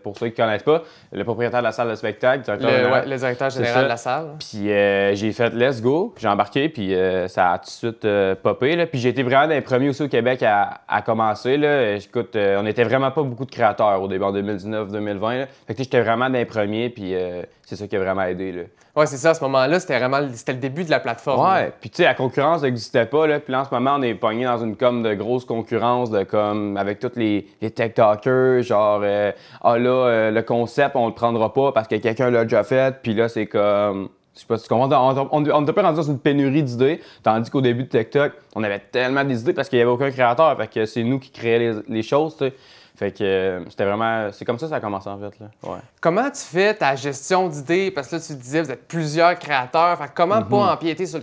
pour ceux qui ne connaissent pas, le propriétaire de la salle de spectacle, le directeur général de la salle. Puis j'ai fait let's go, j'ai embarqué, puis ça a tout de suite popé. Là. Puis j'ai été vraiment d'un premier aussi au Québec à commencer. Là. Écoute, on n'était vraiment pas beaucoup de créateurs au début en 2019-2020. Fait que j'étais vraiment d'un premier, puis c'est ça qui a vraiment aidé. Là. Ouais, c'est ça, à ce moment-là, c'était le début de la plateforme. Ouais, puis tu sais, la concurrence n'existait pas, là. Puis là, en ce moment, on est pogné dans une de grosse concurrence, avec tous les TikTokers, genre, le concept, on le prendra pas parce que quelqu'un l'a déjà fait, puis là, c'est comme... Je sais pas si tu comprends, on était pas rendu dans une pénurie d'idées, tandis qu'au début de TikTok, on avait tellement des idées parce qu'il y avait aucun créateur, fait que c'est nous qui créions les choses, tu sais. Fait que c'était vraiment... C'est comme ça que ça a commencé, en fait. Là. Ouais. Comment tu fais ta gestion d'idées? Parce que là, tu disais, vous êtes plusieurs créateurs. Fait que comment pas empiéter sur,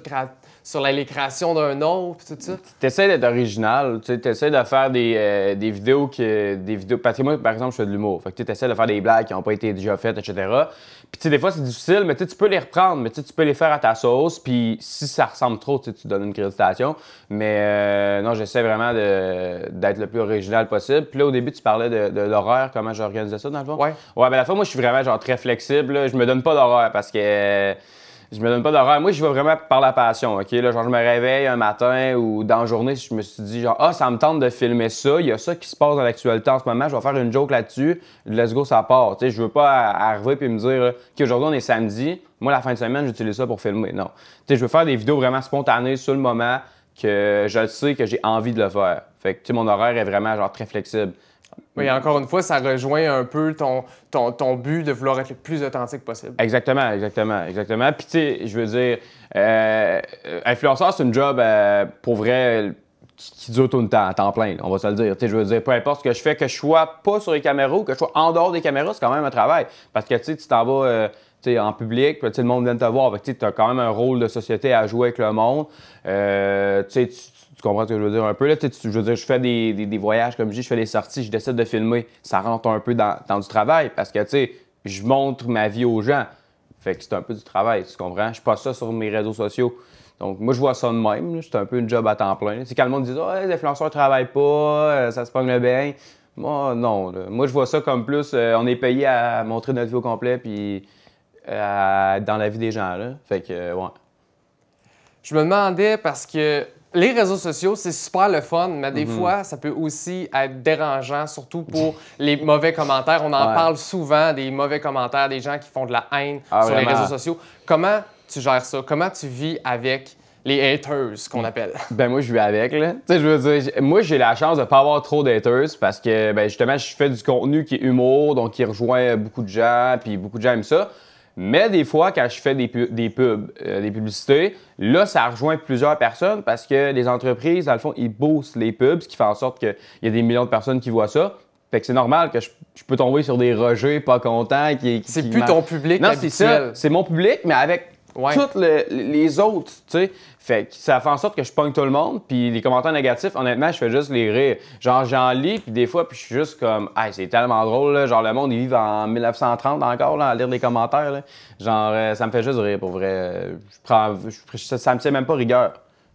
les créations d'un autre, tout ça? Tu essaies d'être original. Tu essaies de faire des vidéos parce que moi, par exemple, je fais de l'humour. Fait que tu essaies de faire des blagues qui n'ont pas été déjà faites, etc. Puis tu sais, des fois, c'est difficile, mais tu peux les reprendre, mais tu peux les faire à ta sauce. Puis si ça ressemble trop, tu donnes une créditation. Mais non, j'essaie vraiment d'être le plus original possible. Puis là, au début, tu parlais de l'horaire, comment j'organisais ça, dans le fond? Ouais. Ouais, ben la fois, moi, je suis vraiment genre très flexible. Là. Je me donne pas d'horaire parce que... Je me donne pas d'horaire. Moi, je vais vraiment par la passion, OK? Là, genre, je me réveille un matin ou dans la journée, je me suis dit, genre, ça me tente de filmer ça. Il y a ça qui se passe dans l'actualité en ce moment. Je vais faire une joke là-dessus. Let's go, ça part. Tu sais, je veux pas arriver et me dire, OK, aujourd'hui, on est samedi. Moi, la fin de semaine, j'utilise ça pour filmer. Non. Tu sais, je veux faire des vidéos vraiment spontanées sur le moment que je sais que j'ai envie de le faire. Fait que, tu sais, mon horaire est vraiment, genre, très flexible. Oui, encore une fois, ça rejoint un peu ton but de vouloir être le plus authentique possible. Exactement. Puis, tu sais, je veux dire, influenceur, c'est une job, pour vrai, qui dure tout le temps, à temps plein, là, on va se le dire. Tu sais, je veux dire, peu importe ce que je fais, que je sois pas sur les caméras ou que je sois en dehors des caméras, c'est quand même un travail. Parce que, tu sais, tu t'en vas... en public, puis le monde vient te voir. Tu as quand même un rôle de société à jouer avec le monde. Tu comprends ce que je veux dire un peu? Là, je veux dire, je fais des voyages, comme je dis, je fais des sorties, je décide de filmer. Ça rentre un peu dans du travail parce que je montre ma vie aux gens. Fait que c'est un peu du travail, tu comprends? Je passe ça sur mes réseaux sociaux. Donc, moi, je vois ça de même. C'est un peu une job à temps plein. C'est quand le monde dit les influenceurs ne travaillent pas, ça se pogne bien. Moi, non. Là. Moi, je vois ça comme plus, on est payé à montrer notre vie au complet puis dans la vie des gens. Là. Fait que, ouais. Je me demandais parce que les réseaux sociaux, c'est super le fun, mais des fois, ça peut aussi être dérangeant, surtout pour les mauvais commentaires. On en parle souvent, des mauvais commentaires, des gens qui font de la haine sur les réseaux sociaux. Comment tu gères ça? Comment tu vis avec les haters, qu'on appelle? Ben moi, je vis avec, là. Tu sais, je veux dire, moi, j'ai la chance de pas avoir trop d'haters parce que, ben justement, je fais du contenu qui est humour, donc qui rejoint beaucoup de gens, puis beaucoup de gens aiment ça. Mais des fois, quand je fais des publicités, là, ça rejoint plusieurs personnes parce que les entreprises, dans le fond, ils boostent les pubs, ce qui fait en sorte qu'il y a des millions de personnes qui voient ça. Fait que c'est normal que je peux tomber sur des rejets pas contents. C'est plus ton public habituel. Non, c'est ça. C'est mon public, mais avec tous les autres, tu sais. Fait que ça fait en sorte que je pogne tout le monde, puis les commentaires négatifs, honnêtement, je fais juste les rire. Genre, j'en lis, puis des fois, puis je suis juste comme, c'est tellement drôle, là. Genre, le monde, ils vivent en 1930 encore, là, à lire les commentaires, là. Genre, ça me fait juste rire, pour vrai. Ça me tient même pas rigueur,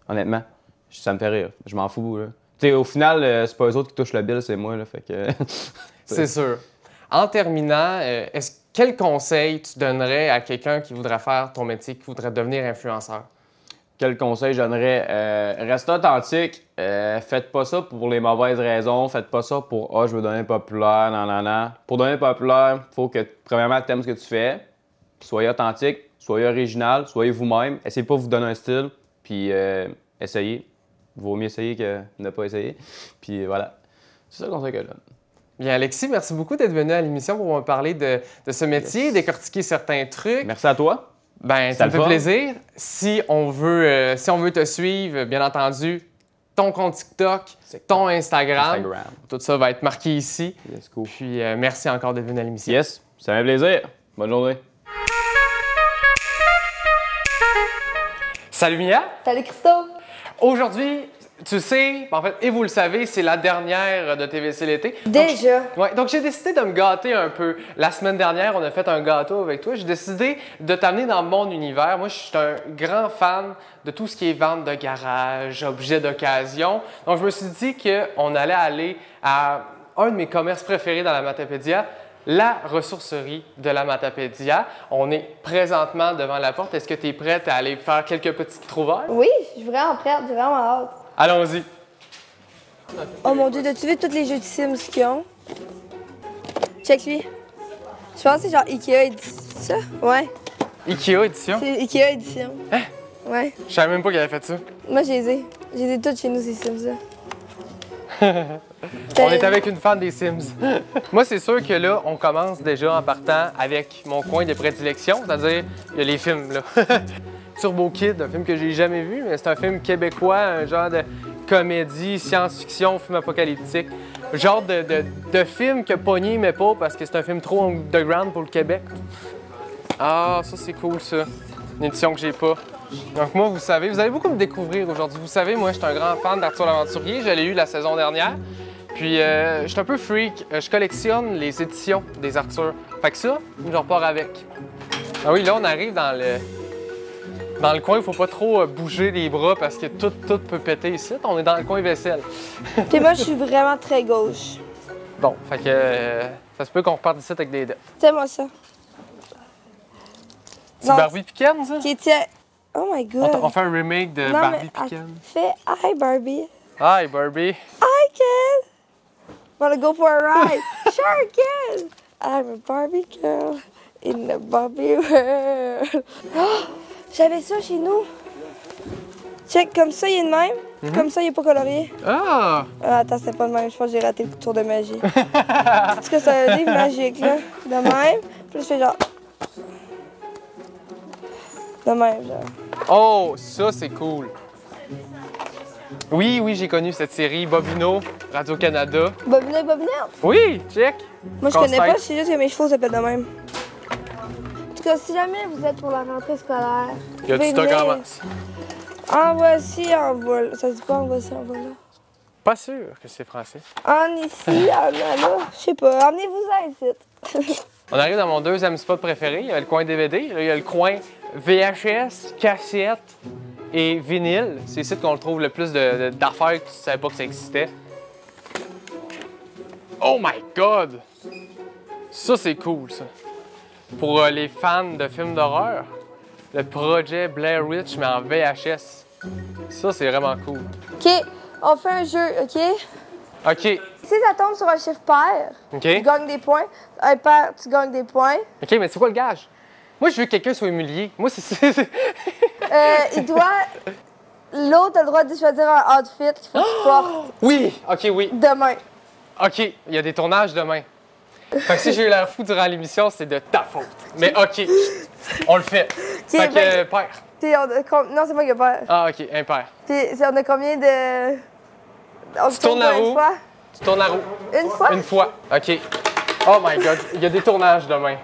honnêtement. Ça me fait rire. Je m'en fous, là. Tu sais, au final, c'est pas eux autres qui touchent le bill, c'est moi, là. Fait que. C'est sûr. En terminant, quel conseil tu donnerais à quelqu'un qui voudrait faire ton métier, qui voudrait devenir influenceur? Quel conseil je donnerais? Restez authentique. Faites pas ça pour les mauvaises raisons. Faites pas ça pour « Ah, je veux devenir populaire, non. » Pour devenir populaire, il faut que, premièrement, tu aimes ce que tu fais. Soyez authentique, soyez original, soyez vous-même. Essayez pas de vous donner un style, puis essayez. Vaut mieux essayer que ne pas essayer. Puis voilà. C'est ça le conseil que je donne. Bien, Alexis, merci beaucoup d'être venu à l'émission pour me parler de ce métier, décortiquer certains trucs. Merci à toi. Ben, ça me fait plaisir. Si on veut te suivre, bien entendu, ton compte TikTok, ton Instagram, tout ça va être marqué ici. Yes, cool. Puis merci encore d'être venu à l'émission. Yes, ça m'a fait plaisir. Bonne journée. Salut Mia. Salut Christo. Aujourd'hui, tu sais, en fait, et vous le savez, c'est la dernière de TVC l'été. Déjà? Ouais, donc j'ai décidé de me gâter un peu. La semaine dernière, on a fait un gâteau avec toi. J'ai décidé de t'amener dans mon univers. Moi, je suis un grand fan de tout ce qui est vente de garage, objets d'occasion. Donc, je me suis dit qu'on allait aller à un de mes commerces préférés dans la Matapédia, la ressourcerie de la Matapédia. On est présentement devant la porte. Est-ce que tu es prête à aller faire quelques petites trouvailles? Oui, je suis vraiment prête, j'ai vraiment hâte. Allons-y. Oh mon Dieu, as-tu vu tous les jeux de Sims qu'ils ont? Check lui. Je pense que c'est genre Ikea édition. Ça? Ouais. Ikea édition? C'est Ikea édition. Hein? Ouais. Je savais même pas qu'elle avait fait ça. Moi, je les ai. Je les ai toutes chez nous, ces Sims-là. On est avec une fan des Sims. Moi, c'est sûr que là, on commence déjà en partant avec mon coin de prédilection, c'est-à-dire, il y a les films, là. Turbo Kid, un film que j'ai jamais vu, mais c'est un film québécois, un genre de comédie, science-fiction, film apocalyptique. Genre de film que pogné, mais pas parce que c'est un film trop underground pour le Québec. Ah, ça, c'est cool, ça. Une édition que j'ai pas. Donc moi, vous savez, vous allez beaucoup me découvrir aujourd'hui. Vous savez, moi, je suis un grand fan d'Arthur l'Aventurier. Je l'ai eu la saison dernière. Puis, je suis un peu freak. Je collectionne les éditions des Arthur. Fait que ça, je repars avec. Ah oui, là, on arrive dans le coin, il faut pas trop bouger les bras parce que tout peut péter ici. On est dans le coin vaisselle. Puis moi, je suis vraiment très gauche. Bon, fait que ça se peut qu'on reparte ici avec des dettes. Tiens-moi ça. C'est Barbie Picken, ça? Qui était... Oh my God! On fait un remake de Barbie Picken. Fais Hi Barbie. Hi Barbie. Hi Ken! Wanna go for a ride? Sure Ken! I'm a Barbie girl in the Barbie world. Oh, j'avais ça chez nous. Check, comme ça, il est de même. Comme ça, il est pas colorié. Ah! Attends, c'est pas de même. Je pense que j'ai raté le tour de magie. Parce que c'est un livre magique, là. De même. Puis je fais genre... De même, genre. Oh, ça, c'est cool. Oui, j'ai connu cette série. Bobino, Radio-Canada. Bobino et Bobinette? Oui, check. Moi, je connais pas, c'est juste que mes chevaux s'appellent de même. En tout cas, si jamais vous êtes pour la rentrée scolaire, il y a du stock en masse. En voici, en voilà. Ça se dit pas en voici, en voilà? Pas sûr que c'est français. En ici, en là. Je sais pas. Emmenez-vous-en ici. On arrive dans mon deuxième spot préféré. Il y a le coin DVD. Là, il y a le coin VHS, cassette et vinyle. C'est ici qu'on trouve le plus d'affaires que tu ne savais pas que ça existait. Oh my God! Ça, c'est cool, ça. Pour les fans de films d'horreur, le projet Blair Witch, mais en VHS. Ça, c'est vraiment cool. OK, on fait un jeu, OK? OK. Si ça tombe sur un chiffre pair, OK. tu gagnes des points. Impair, tu gagnes des points. OK, mais c'est quoi le gage? Moi, je veux que quelqu'un soit humilié. Moi, c'est... Il doit... L'autre a le droit de choisir un outfit qu'il faut qu'il porte. Oui! OK, oui. Demain. OK, il y a des tournages demain. Fait que si j'ai eu l'air fou durant l'émission, c'est de ta faute. Mais OK, on le fait. Okay, fait que, pair. Non, c'est moi qui ai peur. Ah, OK, impair. Puis, on a combien de... Tu tournes la roue. Tu tournes la roue. Une fois? Une fois. OK. Oh my God, il y a des tournages demain.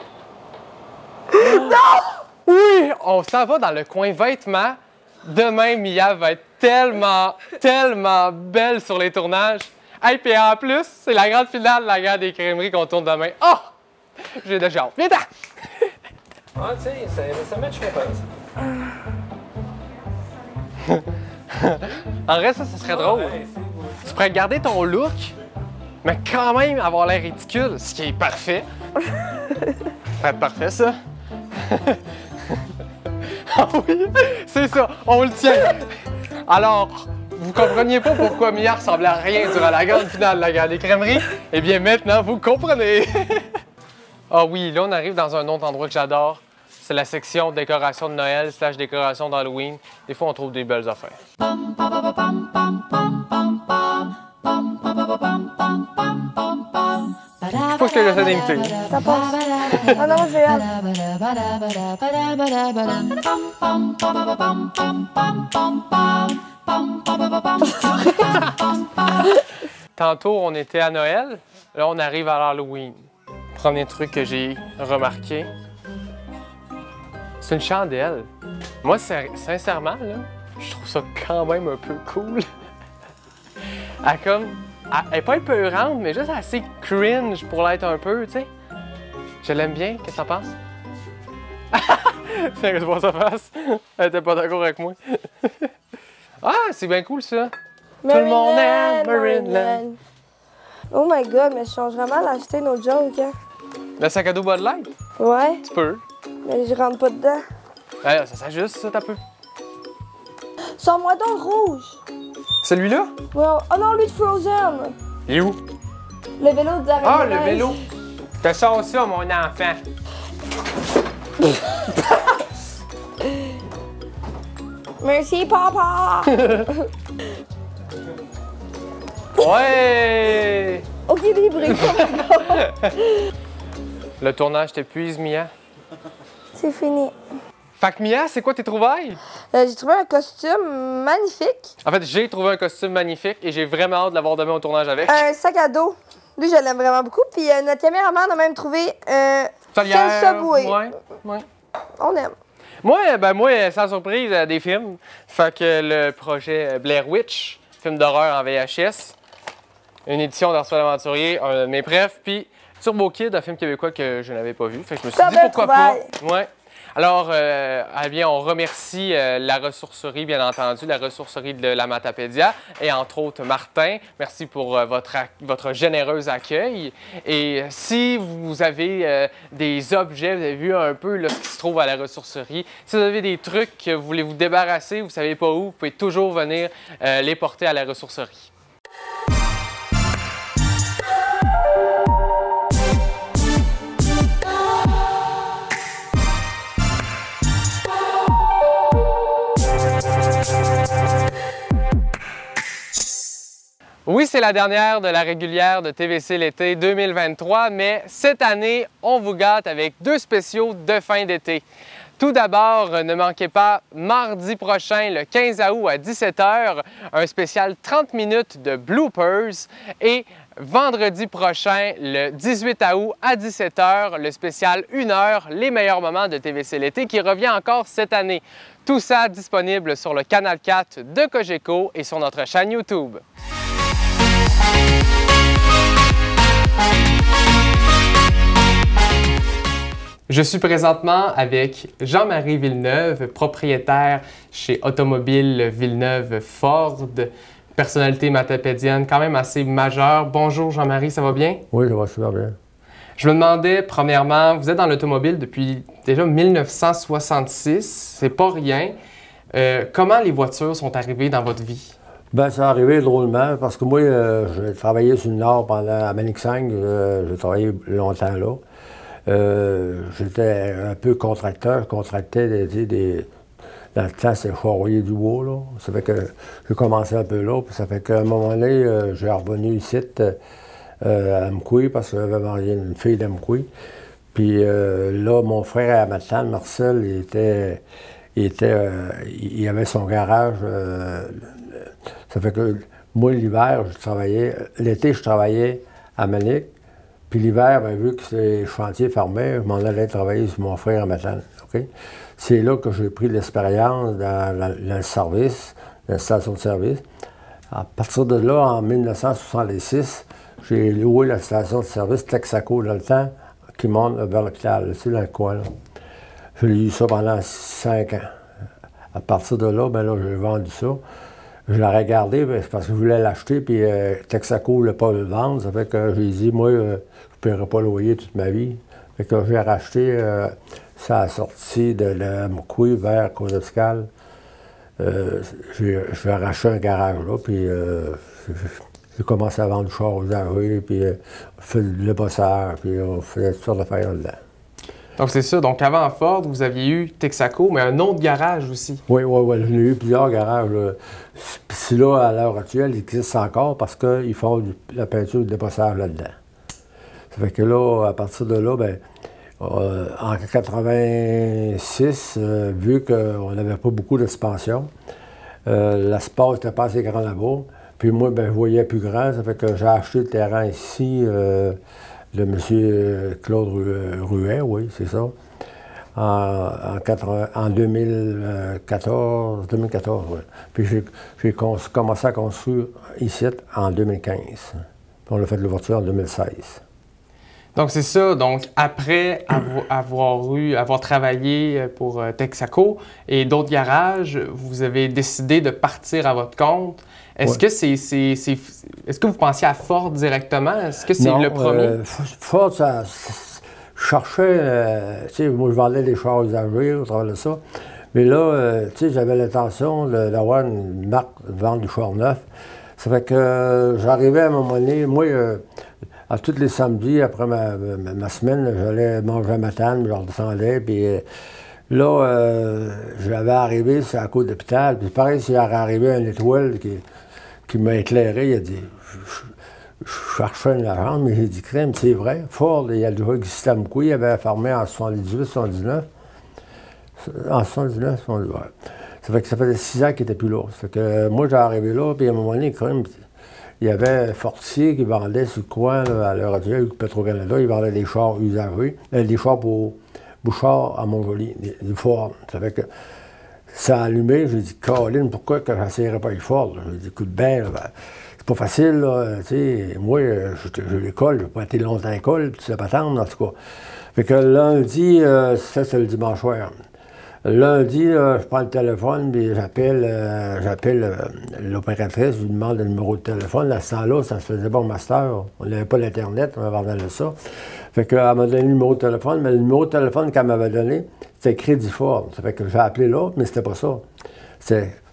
Non! Oui, on s'en va dans le coin vêtements. Demain, Mia va être tellement belle sur les tournages. Et puis en plus, c'est la grande finale de la guerre des crèmeries qu'on tourne demain. Oh! J'ai déjà hâte. Viens-t'en! Ah, tu sais, ça match pas ça. En vrai, ça serait drôle. Tu pourrais garder ton look, mais quand même avoir l'air ridicule, ce qui est parfait. Ça va être parfait, ça. Ah oui, c'est ça, on le tient. Alors, vous compreniez pas pourquoi Mia ressemblait à rien durant la grande finale de la Guerre des Crèmeries? Eh bien, maintenant, vous comprenez. Ah oui, là, on arrive dans un autre endroit que j'adore. C'est la section décoration de Noël / décoration d'Halloween. Des fois, on trouve des belles affaires. Je pense que j'essaie d'imiter. Ça passe. Ah non, je vais Tantôt, on était à Noël. Là, on arrive à l'Halloween. Premier truc que j'ai remarqué, c'est une chandelle. Moi, sincèrement, là, je trouve ça quand même un peu cool. Elle est pas épeurante, mais juste assez cringe pour l'être un peu, tu sais. Je l'aime bien. Qu'est-ce que t'en penses? C'est que je vois sa face. Elle était pas d'accord avec moi. Ah, c'est bien cool, ça. Tout le monde aime Marineland. Oh my God, mais je change vraiment d'acheter nos jokes, hein. Le sac à dos Bud Light? Ouais. Tu peux. Mais je rentre pas dedans. Ça s'ajuste, ça, t'as peu. Sors-moi donc le rouge. Celui-là? Ouais. Oh non, lui de Frozen. Il est où? Le vélo de Darren. Ah, le vélo. T'as ça, mon enfant. Merci, papa. Ouais! Ok, libre. Le tournage t'épuise, Mia? C'est fini. Fait que Mia, c'est quoi tes trouvailles? J'ai trouvé un costume magnifique. En fait, j'ai trouvé un costume magnifique et j'ai vraiment hâte de l'avoir demain au tournage avec. Un sac à dos. Lui, je l'aime vraiment beaucoup. Puis notre caméraman a même trouvé Salière, Subway. Ouais. On aime. Moi, sans surprise, des films. Fait que le projet Blair Witch, film d'horreur en VHS, une édition d'Arsène l'Aventurier, un de mes préfs, puis Turbo Kid, un film québécois que je n'avais pas vu. Fait que je me suis dit pourquoi pas. Ouais. Alors, eh bien, on remercie la ressourcerie, bien entendu, la ressourcerie de la Matapédia et entre autres Martin. Merci pour votre généreux accueil. Et si vous avez des objets, vous avez vu un peu là, ce qui se trouve à la ressourcerie, si vous avez des trucs que vous voulez vous débarrasser, vous ne savez pas où, vous pouvez toujours venir les porter à la ressourcerie. Oui, c'est la dernière de la régulière de TVC l'été 2023, mais cette année, on vous gâte avec deux spéciaux de fin d'été. Tout d'abord, ne manquez pas mardi prochain, le 15 août à 17h, un spécial 30 minutes de bloopers et vendredi prochain, le 18 août à 17h, le spécial 1 heure, les meilleurs moments de TVC l'été qui revient encore cette année. Tout ça disponible sur le canal 4 de Cogeco et sur notre chaîne YouTube. Je suis présentement avec Jean-Marie Villeneuve, propriétaire chez Automobile Villeneuve Ford, personnalité matapédienne quand même assez majeure. Bonjour Jean-Marie, ça va bien? Oui, ça va super bien. Je me demandais, premièrement, vous êtes dans l'automobile depuis déjà 1966, c'est pas rien. Comment les voitures sont arrivées dans votre vie? Bien, ça arrivé drôlement parce que moi, j'ai travaillé sur le Nord à Manic-Sang, j'ai travaillé longtemps là. J'étais un peu contracteur, je contractais dans le temps, c'était Charrier du Bois, là. Ça fait que j'ai commencé un peu là, puis ça fait qu'à un moment donné, j'ai revenu ici à Amqui, parce que j'avais marié une fille d'Amqui. Puis là, mon frère à Matane, Marcel, il avait son garage. Ça fait que moi, l'hiver, je travaillais. L'été, je travaillais à Manic. Puis l'hiver, bien, vu que les chantiers fermaient, je m'en allais travailler sur mon frère à Matane. Okay? C'est là que j'ai pris l'expérience dans le service, dans la station de service. À partir de là, en 1966, j'ai loué la station de service Texaco dans le temps, qui monte vers l'hôpital, tu sais, dans le coin. Là. J'ai eu ça pendant 5 ans. À partir de là, bien là, j'ai vendu ça. je l'aurais gardé parce que je voulais l'acheter, puis Texaco ne voulait pas le vendre. Ça fait que j'ai dit, moi, je ne paierai pas le loyer toute ma vie. Fait que j'ai racheté ça a sorti de la Moukoui vers Côte-Escale. J'ai racheté un garage là, puis j'ai commencé à vendre du char aux usagers, puis on faisait le bosseur, puis on faisait toutes sortes d'affaires là-dedans. Donc, c'est ça. Donc, avant Ford, vous aviez eu Texaco, mais un autre garage aussi. Oui. J'en ai eu plusieurs garages. Puis c'est là, à l'heure actuelle, il existe encore parce qu'ils font la peinture de dépassage là-dedans. Ça fait que là, à partir de là, ben, en 86, vu qu'on n'avait pas beaucoup d'expansion, l'espace n'était pas assez grand là-bas. Puis moi, ben, je voyais plus grand. Ça fait que j'ai acheté le terrain ici. De M. Claude Ruet, oui, c'est ça, en 2014, oui. Puis j'ai commencé à construire ici en 2015. Puis on a fait l'ouverture en 2016. Donc, c'est ça. Donc, après avoir travaillé pour Texaco et d'autres garages, vous avez décidé de partir à votre compte. Est-ce que est-ce que vous pensiez à Ford directement? Est-ce que c'est le premier? Ford, je cherchais, tu sais, moi je vendais des chars usagés au travers de ça. Mais là, tu sais, j'avais l'intention d'avoir une marque, de vendre du char neuf. Ça fait que j'arrivais à un moment donné, moi, à tous les samedis, après ma semaine, j'allais manger à Matane, je redescendais, puis là, j'avais arrivé sur la côte d'hôpital, puis pareil, s'il avait arrivé un étoile qui m'a éclairé, il a dit, je cherchais une agente, mais j'ai dit, crème, c'est vrai, Ford, il y a déjà existé à Moukoui, il avait fermé en 78, 79. En 79, 78, ouais. Ça fait que ça faisait 6 ans qu'il n'était plus là. Ça fait que moi, j'ai arrivé là, puis à un moment donné, quand même, il y avait Fortier qui vendait sur le coin, là, à l'heure actuelle, Petro-Canada, il vendait des chars usagés, des chars pour Bouchard à Montjoly, des Ford. Ça fait que ça a allumé, j'ai dit, Caroline, pourquoi que j'essayerais pas les Ford? J'ai dit, écoute bien, ben, c'est pas facile, là, tu sais, moi, j'ai l'école, j'ai pas été longtemps à l'école, puis tu sais pas attendre, en tout cas. Fait que lundi, c'est le dimanche soir. Lundi, je prends le téléphone, puis j'appelle l'opératrice, je lui demande le numéro de téléphone. À ce temps-là, ça se faisait pas au master. On n'avait pas l'Internet, on avait ça. Fait qu'elle m'a donné le numéro de téléphone, mais le numéro de téléphone qu'elle m'avait donné, c'était Crédit Ford. Ça fait que j'ai appelé là, mais c'était pas ça.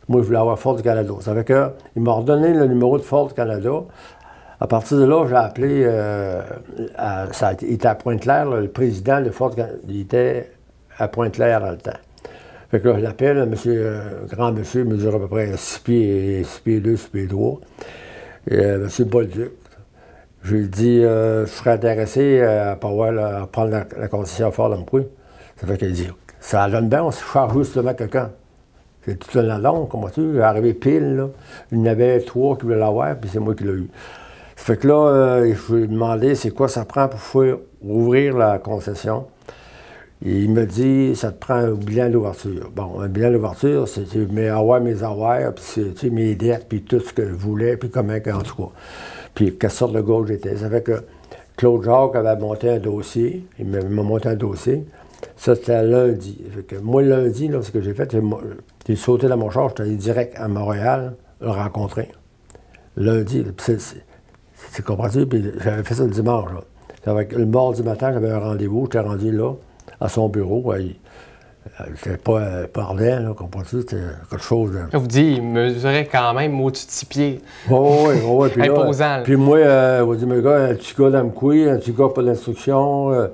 Moi, je voulais avoir Ford du Canada. Ça fait que il m'a redonné le numéro de Ford du Canada. À partir de là, j'ai appelé, il était à Pointe-Claire, le président de Ford, il était à Pointe-Claire dans le temps. Fait que là, je l'appelle, grand monsieur, il mesure à peu près 6 pieds 2, 6 pieds 3. Et monsieur Bolduc. Je lui dis, je serais intéressé à prendre la concession Ford à Moukoui. Ça fait qu'il dit, ça donne bien, on se charge justement quelqu'un. C'est tout un long, comment tu es arrivé pile, là. Il y en avait 3 qui voulaient l'avoir, puis c'est moi qui l'ai eu. Ça fait que là, je lui ai demandé, c'est quoi ça prend pour ouvrir la concession. Et il me dit, ça te prend un bilan d'ouverture. Bon, un bilan d'ouverture, c'est avoir mes avoirs, puis mes dettes, puis tout ce que je voulais, puis comment, en tout cas. Puis quelle sorte de gars j'étais. Ça fait que Claude Jacques avait monté un dossier, il m'a monté un dossier. Ça, c'était lundi. Fait que moi, lundi, là, ce que j'ai fait, j'ai sauté dans mon char, j'étais allé direct à Montréal, le rencontrer. Lundi, c'est compris, puis j'avais fait ça le dimanche. Là. Ça fait que le mardi matin, j'avais un rendez-vous, j'étais rendu là, à son bureau. C'était pas ardent, là, comprends-tu? C'était quelque chose de... Vous dites, il mesurait quand même au-dessus de 6 pieds. Oui. Puis imposant. Là, puis moi, on dit, mais gars, un petit gars dans le couille, un petit gars pas d'instruction,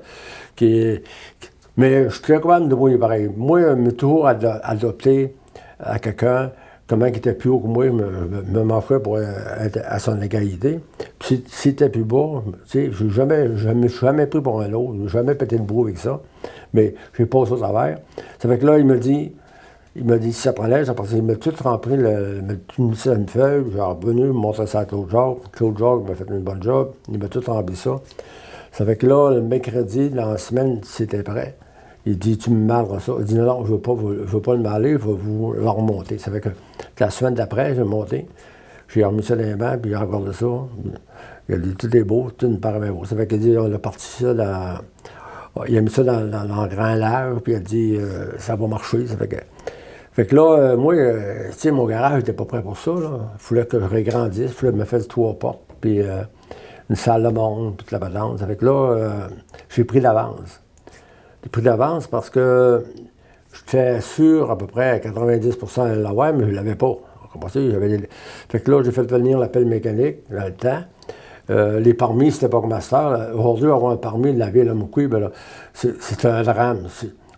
mais je suis très capable de me débrouiller pareil. Moi, je me toujours adopté à quelqu'un, comment il était plus haut que moi, me m'offrait pour être à son égalité. Puis s'il était plus bas, tu sais, je me suis jamais pris pour un autre, je n'ai jamais pété le brou avec ça, mais j'ai passé au travers. Ça fait que là, il me dit, si ça prenait, il m'a tout rempli, il m'a tout mis sur une feuille, j'ai revenu, il m'a montré ça à Claude Jacques. Claude Jacques m'a fait une bonne job, il m'a tout rempli ça. Ça fait que là, le mercredi, dans la semaine, c'était prêt. Il dit, tu me maleras ça. Il dit, non, je ne veux pas le maler, je vais vous le remonter. Ça fait que la semaine d'après, j'ai monté, j'ai remis ça dans les mains, puis il a regardé ça. Il a dit, tout est beau, tout me paraît beau. Ça fait qu'il dit, on a parti ça il a mis ça dans le grand lave, puis il a dit, ça va marcher. Ça fait Fait que là, moi, tu sais, mon garage n'était pas prêt pour ça. Il fallait que je régrandisse, il fallait que je me fasse 3 portes, puis une salle de monde, puis toute la balance. Fait que là, j'ai pris d'avance. J'ai pris d'avance parce que j'étais sûr à peu près à 90% de l'avoir, mais je ne l'avais pas. Fait que là, j'ai fait venir l'appel mécanique dans le temps. Les permis, c'était pas comme ma sœur. Aujourd'hui, avoir un permis de la ville à Moukoui, ben c'est un drame.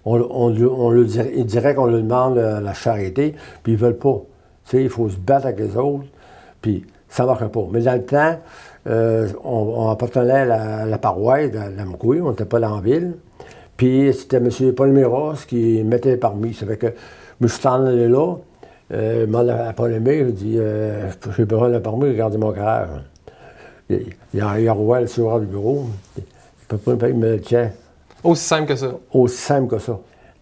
Il dirait qu'on le demande la charité, puis ils veulent pas. Tu sais, il faut se battre avec les autres, puis ça ne marche pas. Mais dans le temps, on appartenait à la paroisse de la Moukoui, on n'était pas dans la ville. Puis c'était M. Paul Miros qui mettait les permis. Ça fait que je suis en allé là, il m'a pas aimé, il dit j'ai besoin d'un permis, regardez mon garage. Il a rouvert le suivant du bureau. Il peut pas me payer, il me dit tiens. Aussi simple que ça. Aussi simple que ça.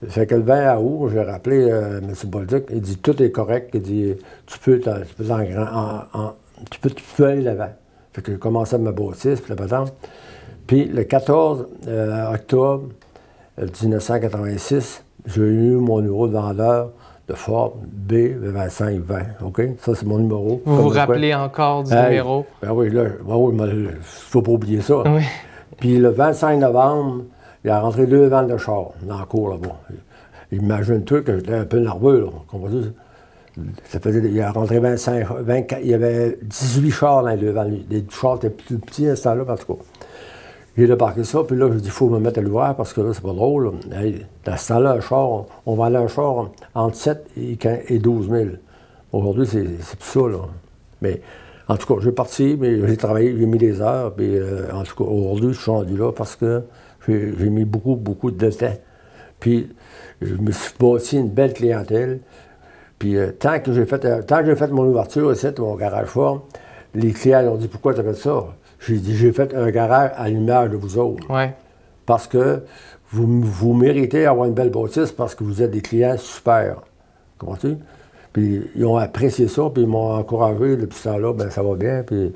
Fait que le 20 août, j'ai rappelé M. Bolduc, il dit tout est correct, il dit tu peux aller l'avant. Fait que j'ai commencé à me bâtir, puis la patente. Puis le 14 octobre 1986, j'ai eu mon numéro de vendeur de Ford B2520. OK? Ça, c'est mon numéro. Vous vous rappelez encore du numéro? Ben oui, là, il ne faut pas oublier ça. Oui. Puis le 25 novembre, il a rentré 2 ventes de char dans la cour là-bas. Imagine-toi que j'étais un peu nerveux, là. Il a rentré 24, il y avait 18 chars dans les 2 ventes. Les chars étaient plus petits à ce temps-là, en tout cas. J'ai débarqué ça, puis là, je dis, il faut me mettre à l'ouvert parce que là, c'est pas drôle. Hey, dans ce temps-là, un char, on vendait un char entre 7 et 12 000. Aujourd'hui, c'est plus ça, là. Mais, en tout cas, j'ai parti, mais j'ai travaillé, j'ai mis des heures, puis en tout cas, aujourd'hui, je suis rendu là parce que j'ai mis beaucoup de temps. Puis, je me suis bâti une belle clientèle. Puis, tant que j'ai fait mon ouverture ici, mon garage Ford, les clients ont dit, pourquoi tu as fait ça? J'ai dit, j'ai fait un garage à l'image de vous autres. Ouais. Parce que vous méritez d'avoir une belle bâtisse parce que vous êtes des clients super. Comprends-tu? Puis ils ont apprécié ça, puis ils m'ont encouragé depuis ce temps-là, ben ça va bien. Puis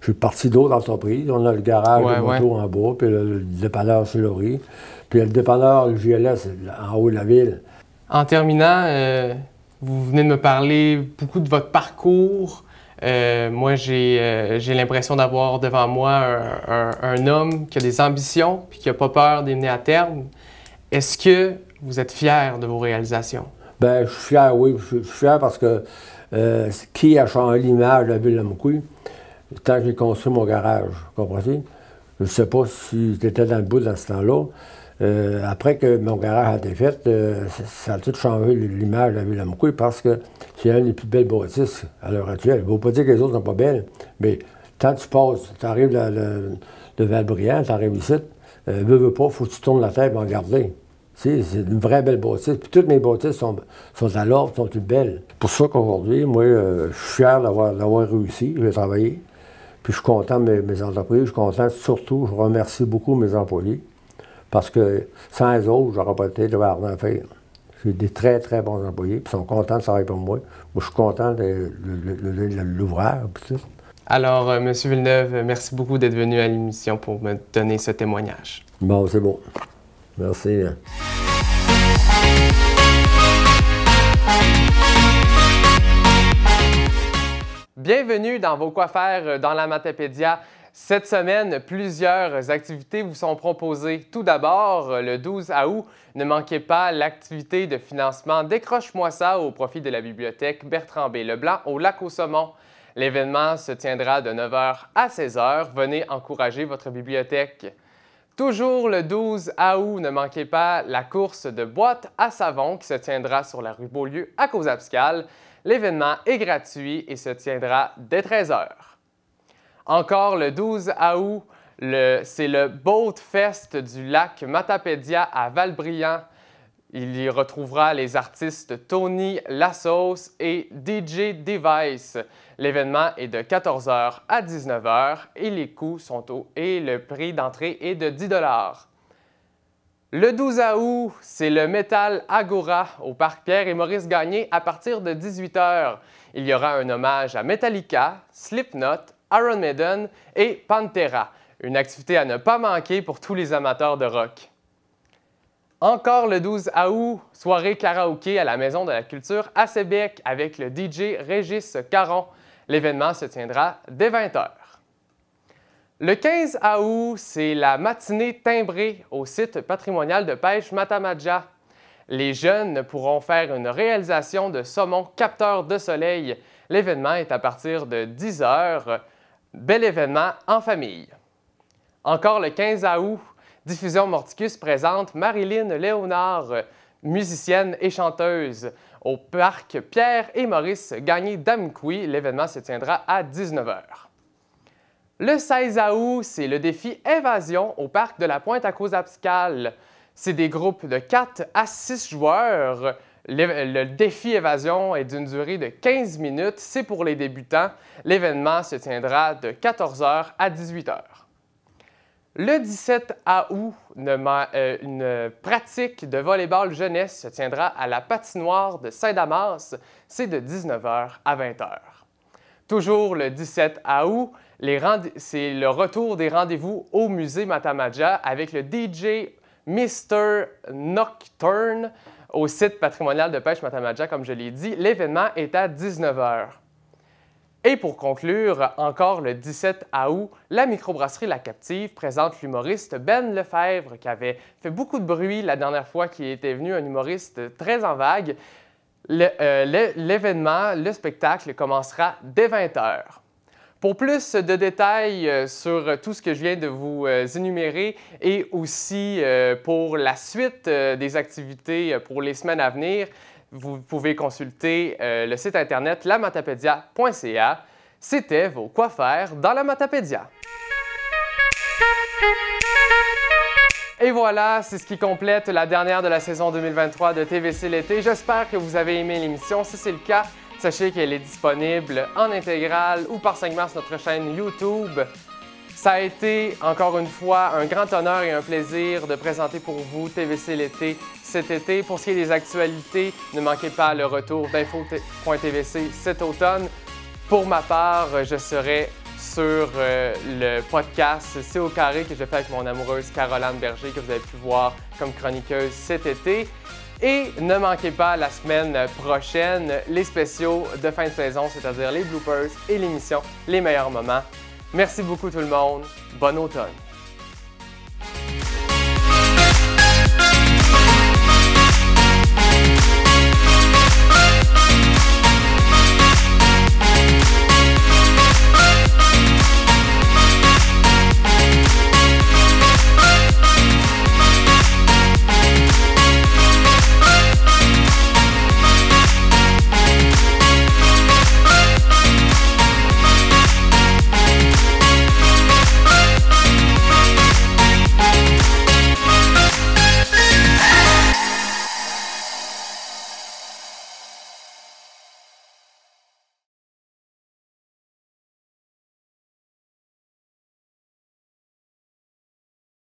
je suis parti d'autres entreprises. On a le garage de moto en bas, puis le dépanneur chez Laurie, puis le dépanneur, le GLS, en haut de la ville. En terminant, vous venez de me parler beaucoup de votre parcours. Moi, j'ai l'impression d'avoir devant moi un homme qui a des ambitions puis qui n'a pas peur d'y mener à terme. Est-ce que vous êtes fier de vos réalisations? Bien, je suis fier, oui. Je suis fier parce que qui a changé l'image de la ville de Moukoui tant que j'ai construit mon garage, comprenez? Je ne sais pas si j'étais dans le bout dans ce temps-là. Après que mon garage a été fait, ça a tout changé l'image de la ville de Moukoui parce que c'est une des plus belles bâtisses à l'heure actuelle. Je ne veux pas dire que les autres ne sont pas belles, mais quand tu passes, tu arrives de Val-Briand, tu arrives ici, veux pas, il faut que tu tournes la tête et regarder. C'est une vraie belle bâtisse. Puis toutes mes bâtisses sont à l'ordre, sont toutes belles. C'est pour ça qu'aujourd'hui, moi, je suis fier d'avoir réussi. J'ai travaillé. Puis je suis content de mes entreprises. Je suis content, surtout, je remercie beaucoup mes employés. Parce que sans eux autres, j'aurais pas été de rien faire. J'ai des très, très bons employés, puis ils sont contents de travailler pour moi. Moi, je suis content de l'ouvrir, puis tout. Alors, M. Villeneuve, merci beaucoup d'être venu à l'émission pour me donner ce témoignage. Bon, c'est bon. Merci. Bienvenue dans vos Quoi faire dans la Matapédia. Cette semaine, plusieurs activités vous sont proposées. Tout d'abord, le 12 août, ne manquez pas l'activité de financement Décroche-moi ça au profit de la bibliothèque Bertrand B. Leblanc au Lac-aux-Saumons. L'événement se tiendra de 9h à 16h. Venez encourager votre bibliothèque. Toujours le 12 août, ne manquez pas la course de boîtes à savon qui se tiendra sur la rue Beaulieu à Caux-Abscal. L'événement est gratuit et se tiendra dès 13h. Encore le 12 août, c'est le Boat Fest du lac Matapédia à Val-Briand. Il y retrouvera les artistes Tony Lassos et DJ Device. L'événement est de 14h à 19h et les coûts sont et le prix d'entrée est de 10 $. Le 12 août, c'est le Metal Agora au Parc Pierre et Maurice Gagné à partir de 18h. Il y aura un hommage à Metallica, Slipknot, Iron Maiden et Pantera. Une activité à ne pas manquer pour tous les amateurs de rock. Encore le 12 août, soirée karaoké à la Maison de la Culture à Sébec avec le DJ Régis Caron. L'événement se tiendra dès 20h. Le 15 août, c'est la matinée timbrée au site patrimonial de pêche Matamadja. Les jeunes pourront faire une réalisation de saumon capteur de soleil. L'événement est à partir de 10h. Bel événement en famille. Encore le 15 août, Diffusion Morticus présente Marilyn Léonard, musicienne et chanteuse, au parc Pierre et Maurice Gagné d'Amkoui. L'événement se tiendra à 19h. Le 16 août, c'est le défi Évasion au parc de la Pointe-à-Cause-Abscale. C'est des groupes de 4 à 6 joueurs. Le défi Évasion est d'une durée de 15 minutes. C'est pour les débutants. L'événement se tiendra de 14h à 18h. Le 17 août, une pratique de volleyball jeunesse se tiendra à la patinoire de Saint-Damas. C'est de 19h à 20h. Toujours le 17 août, c'est le retour des rendez-vous au musée Matamadja avec le DJ Mr. Nocturne au site patrimonial de pêche Matamadja, comme je l'ai dit. L'événement est à 19h. Et pour conclure, encore le 17 août, la microbrasserie La Captive présente l'humoriste Ben Lefebvre, qui avait fait beaucoup de bruit la dernière fois qu'il était venu, un humoriste très en vague. L'événement, le spectacle, commencera dès 20h. Pour plus de détails sur tout ce que je viens de vous énumérer et aussi pour la suite des activités pour les semaines à venir, vous pouvez consulter le site internet lamatapédia.ca. C'était vos Quoi faire dans la Matapédia. Et voilà, c'est ce qui complète la dernière de la saison 2023 de TVC l'été. J'espère que vous avez aimé l'émission. Si c'est le cas, sachez qu'elle est disponible en intégrale ou par segment sur notre chaîne YouTube. Ça a été, encore une fois, un grand honneur et un plaisir de présenter pour vous TVC l'été cet été. Pour ce qui est des actualités, ne manquez pas le retour d'info.tvc cet automne. Pour ma part, je serai sur le podcast C'est au carré que je fais avec mon amoureuse Caroline Berger, que vous avez pu voir comme chroniqueuse cet été. Et ne manquez pas la semaine prochaine les spéciaux de fin de saison, c'est-à-dire les bloopers et l'émission Les meilleurs moments. Merci beaucoup tout le monde. Bon automne.